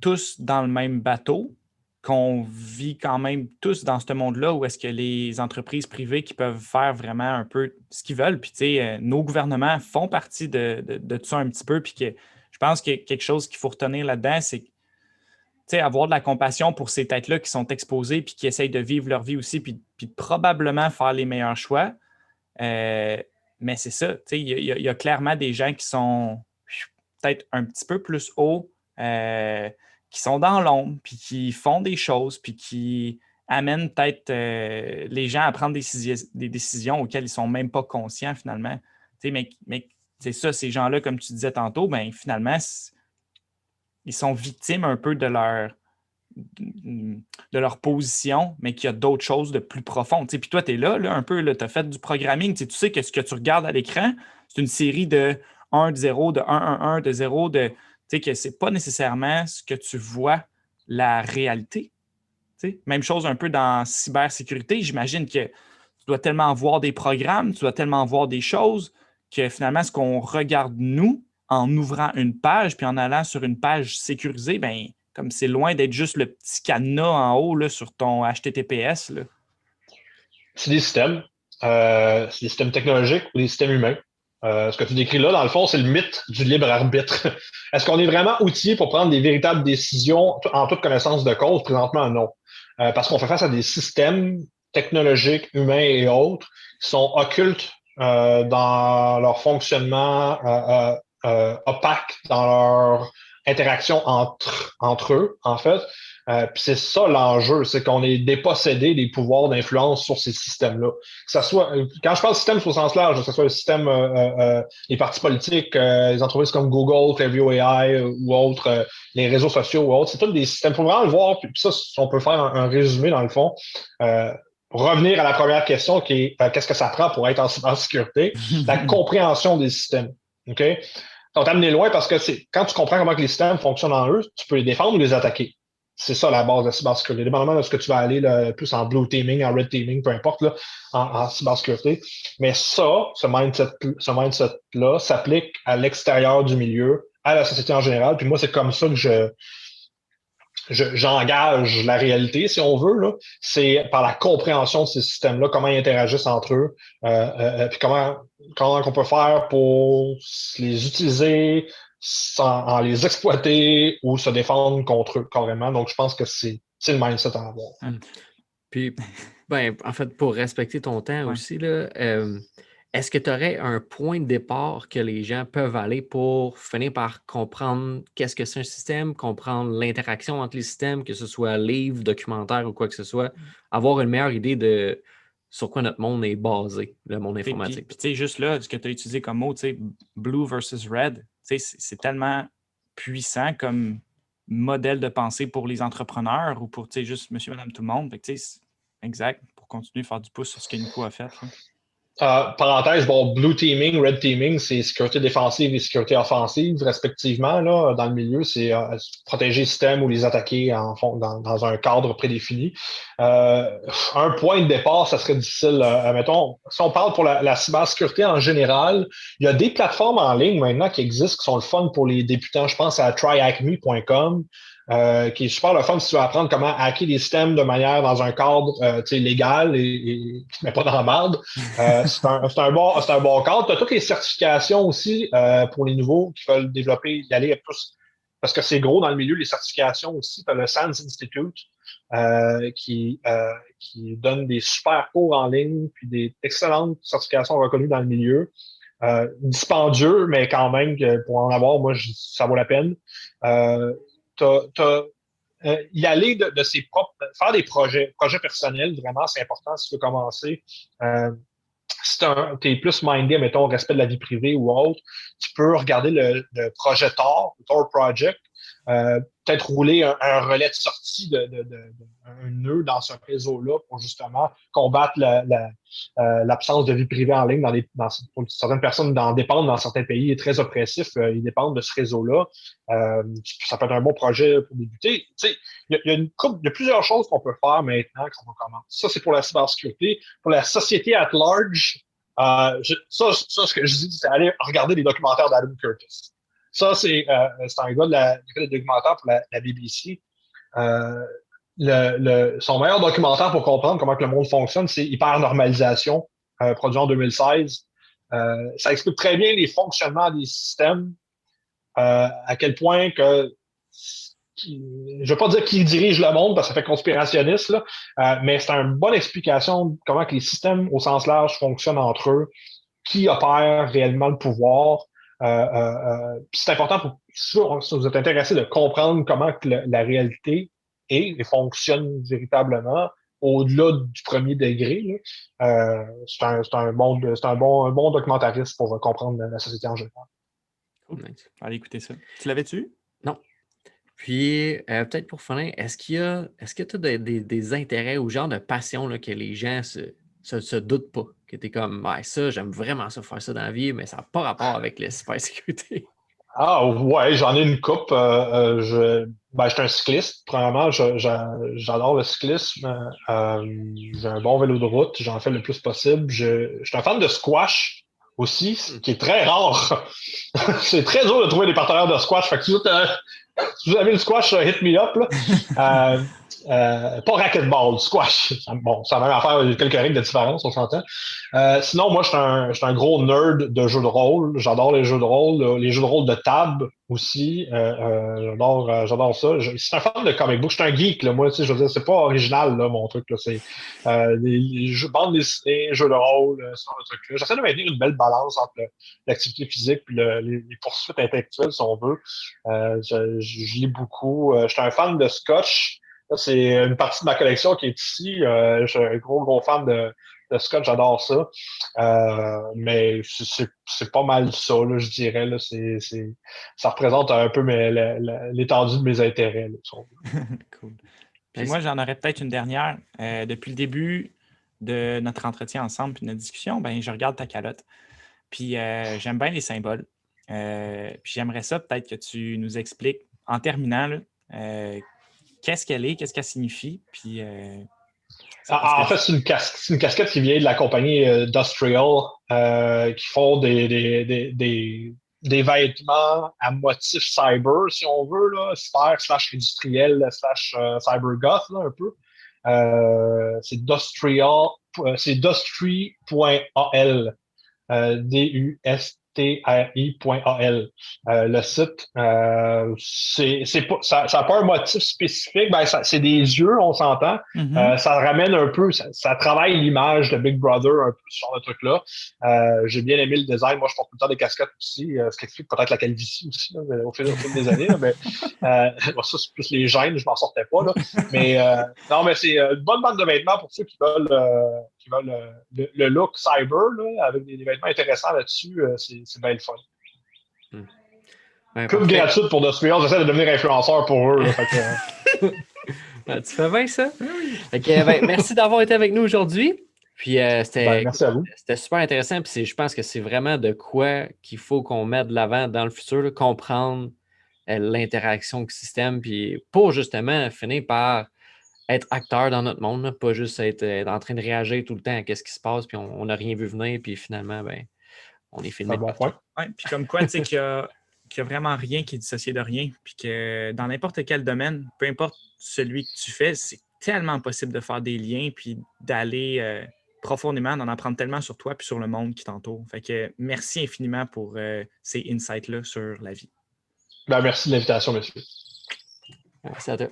tous dans le même bateau, qu'on vit quand même tous dans ce monde-là où est-ce que les entreprises privées qui peuvent faire vraiment un peu ce qu'ils veulent. Puis, tu sais, nos gouvernements font partie de ça un petit peu. Puis que je pense que quelque chose qu'il faut retenir là-dedans, c'est avoir de la compassion pour ces têtes-là qui sont exposées puis qui essayent de vivre leur vie aussi, puis de probablement faire les meilleurs choix. Mais c'est ça, il y a clairement des gens qui sont peut-être un petit peu plus hauts, qui sont dans l'ombre, puis qui font des choses, puis qui amènent peut-être les gens à prendre des décisions auxquelles ils ne sont même pas conscients finalement. Mais c'est ça, ces gens-là, comme tu disais tantôt, ben, finalement, ils sont victimes un peu de leur position, mais qu'il y a d'autres choses de plus profondes. Puis toi, tu es là, un peu, tu as fait du programming. Tu sais que ce que tu regardes à l'écran, c'est une série de 1, de 0, de 1, 1, 1, de 0, tu sais que c'est pas nécessairement ce que tu vois la réalité. Même chose un peu dans cybersécurité. J'imagine que tu dois tellement voir des programmes, tu dois tellement voir des choses que finalement, ce qu'on regarde nous, en ouvrant une page puis en allant sur une page sécurisée, ben comme c'est loin d'être juste le petit cadenas en haut là, sur ton HTTPS. Là. C'est des systèmes. C'est des systèmes technologiques ou des systèmes humains. Ce que tu décris là, dans le fond, c'est le mythe du libre arbitre. Est-ce qu'on est vraiment outillé pour prendre des véritables décisions en toute connaissance de cause? Présentement, non. Parce qu'on fait face à des systèmes technologiques, humains et autres qui sont occultes dans leur fonctionnement opaque, dans leur interaction entre eux, en fait. Puis c'est ça l'enjeu, c'est qu'on est dépossédé des pouvoirs d'influence sur ces systèmes-là. Que ça soit, quand je parle de système au sens large, que ce soit le système, les partis politiques, les entreprises comme Google, Klaviyo AI ou autres, les réseaux sociaux ou autres, c'est tous des systèmes. Il faut vraiment le voir, puis ça, on peut faire un résumé dans le fond. Revenir à la première question qui est qu'est-ce que ça prend pour être en cybersécurité? La compréhension des systèmes. OK? Ça va t'amener loin parce que quand tu comprends comment que les systèmes fonctionnent en eux, tu peux les défendre ou les attaquer. C'est ça la base de la cybersécurité. Dépendamment de ce que tu vas aller là, plus en blue teaming, en red teaming, peu importe, là, en cybersécurité. Mais ça, ce mindset-là s'applique à l'extérieur du milieu, à la société en général. Puis moi, c'est comme ça que j'engage la réalité, si on veut, là, c'est par la compréhension de ces systèmes-là, comment ils interagissent entre eux, puis comment on peut faire pour les utiliser sans les exploiter ou se défendre contre eux carrément. Donc, je pense que c'est le mindset à avoir. Puis, ben, en fait, pour respecter ton temps aussi, là, est-ce que tu aurais un point de départ que les gens peuvent aller pour finir par comprendre qu'est-ce que c'est un système, comprendre l'interaction entre les systèmes, que ce soit livre, documentaire ou quoi que ce soit, avoir une meilleure idée de sur quoi notre monde est basé, le monde informatique. Puis tu sais, juste là, ce que tu as utilisé comme mot, tu sais, blue versus red, tu sais, c'est tellement puissant comme modèle de pensée pour les entrepreneurs ou pour, tu sais, juste monsieur, madame, tout le monde. Fait que, tu sais, exact, pour continuer à faire du pouce sur ce que Nico a fait. Là. Parenthèse, bon, blue teaming, red teaming, c'est sécurité défensive et sécurité offensive, respectivement. Là, dans le milieu, c'est protéger le système ou les attaquer dans un cadre prédéfini. Un point de départ, ça serait difficile. Mettons, si on parle pour la cybersécurité en général, il y a des plateformes en ligne maintenant qui existent, qui sont le fun pour les débutants. Je pense à tryhackme.com. Qui est super le fun si tu veux apprendre comment hacker des systèmes de manière dans un cadre légal et qui ne met pas dans la merde. C'est un bon cadre. Tu as toutes les certifications aussi pour les nouveaux qui veulent développer, y aller plus. Parce que c'est gros dans le milieu, les certifications aussi. Tu as le SANS Institute qui donne des super cours en ligne puis des excellentes certifications reconnues dans le milieu. Dispendieux, mais quand même, pour en avoir, moi, ça vaut la peine. Y aller de ses propres, faire des projets personnels, vraiment, c'est important si tu veux commencer. Si tu es plus mindé, mettons, au respect de la vie privée ou autre, tu peux regarder le projet Tor Project. peut-être rouler un relais de sortie un nœud dans ce réseau-là pour justement combattre l'absence de vie privée en ligne pour certaines personnes dépendent dans certains pays et très oppressifs, ils dépendent de ce réseau-là. Ça peut être un bon projet pour débuter. Tu sais, il y a plusieurs choses qu'on peut faire maintenant quand on commence. Ça, c'est pour la cybersécurité. Pour la société at large, ce que je dis, c'est aller regarder les documentaires d'Adam Curtis. Ça, c'est un gars qui fait des documentaires pour la BBC. Son meilleur documentaire pour comprendre comment que le monde fonctionne, c'est Hypernormalisation, produit en 2016. Ça explique très bien les fonctionnements des systèmes, à quel point que je ne veux pas dire qui dirige le monde parce que ça fait conspirationniste, là, mais c'est une bonne explication de comment que les systèmes au sens large fonctionnent entre eux, qui opère réellement le pouvoir. C'est important si vous êtes intéressé de comprendre comment que la réalité est et fonctionne véritablement au-delà du premier degré. C'est un bon documentariste pour comprendre la société en général. Cool. Allez écouter ça. Tu l'avais-tu? Non. Puis, peut-être pour finir, est-ce que tu as des intérêts ou genre de passion là, que les gens se doutent pas? Que tu es comme, ouais, ça, j'aime vraiment ça, faire ça dans la vie, mais ça n'a pas rapport avec la cybersécurité. Ah ouais, j'en ai une coupe. Je suis un cycliste. Premièrement, j'adore le cyclisme. J'ai un bon vélo de route. J'en fais le plus possible. Je suis un fan de squash aussi, ce qui est très rare. C'est très dur de trouver des partenaires de squash. Fait que si vous avez le squash, hit me up. Là. Pas racquetball, squash. Bon, ça a même affaire, il y a quelques règles de différence, on s'entend. Sinon, moi, je suis un gros nerd de jeux de rôle. J'adore les jeux de rôle, les jeux de rôle de table aussi. J'adore ça. Je suis un fan de comic book. Je suis un geek, là. Moi, tu sais, je veux dire, c'est pas original, là, mon truc, là. C'est les jeux, bandes dessinées, jeux de rôle, ce genre de truc-là. J'essaie de maintenir une belle balance entre l'activité physique et les poursuites intellectuelles, si on veut. Je lis beaucoup. Je suis un fan de Scotch. Ça, c'est une partie de ma collection qui est ici. Je suis un gros fan de Scott, j'adore ça. Mais c'est pas mal ça, là, je dirais. Là, ça représente un peu l'étendue de mes intérêts. Là, cool. Puis moi, j'en aurais peut-être une dernière. Depuis le début de notre entretien ensemble et de notre discussion, ben, je regarde ta calotte. Puis j'aime bien les symboles. Puis j'aimerais ça peut-être que tu nous expliques, en terminant, là, qu'est-ce qu'elle signifie, puis... en fait, c'est une casquette qui vient de la compagnie Industrial, qui font des vêtements à motif cyber, si on veut, là, cyber/industriel /cyber goth, là, un peu. C'est Dustry.al, DUSTRI.al. Le site, ça n'a pas un motif spécifique. Ben, c'est des yeux, on s'entend. Ça ramène un peu, ça travaille l'image de Big Brother un peu sur le truc-là. J'ai bien aimé le design. Moi, je porte tout le temps des casquettes aussi, ce qui explique peut-être la calvitie aussi, là, au fil des années. Là, mais ça, c'est plus les gènes, je m'en sortais pas. Là. Mais non, mais c'est une bonne bande de vêtements pour ceux qui veulent le look cyber, là, avec des vêtements intéressants là-dessus, c'est bien le fun. Pub gratuite pour Industrial, j'essaie de devenir influenceur pour eux. Là, tu fais bien ça? Okay, merci d'avoir été avec nous aujourd'hui. Puis merci à vous. C'était super intéressant. Puis je pense que c'est vraiment de quoi qu'il faut qu'on mette de l'avant dans le futur, là, comprendre l'interaction avec le système, puis pour justement finir par être acteur dans notre monde, là, pas juste être en train de réagir tout le temps à ce qui se passe, puis on n'a rien vu venir, puis finalement, ben, on est filmé. Bon point. Ouais, puis comme quoi, tu sais, qu'il y a vraiment rien qui est dissocié de rien, puis que dans n'importe quel domaine, peu importe celui que tu fais, c'est tellement possible de faire des liens, puis d'aller profondément, d'en apprendre tellement sur toi, puis sur le monde qui t'entoure. Fait que merci infiniment pour ces insights-là sur la vie. Ben, merci de l'invitation, monsieur. Merci à toi.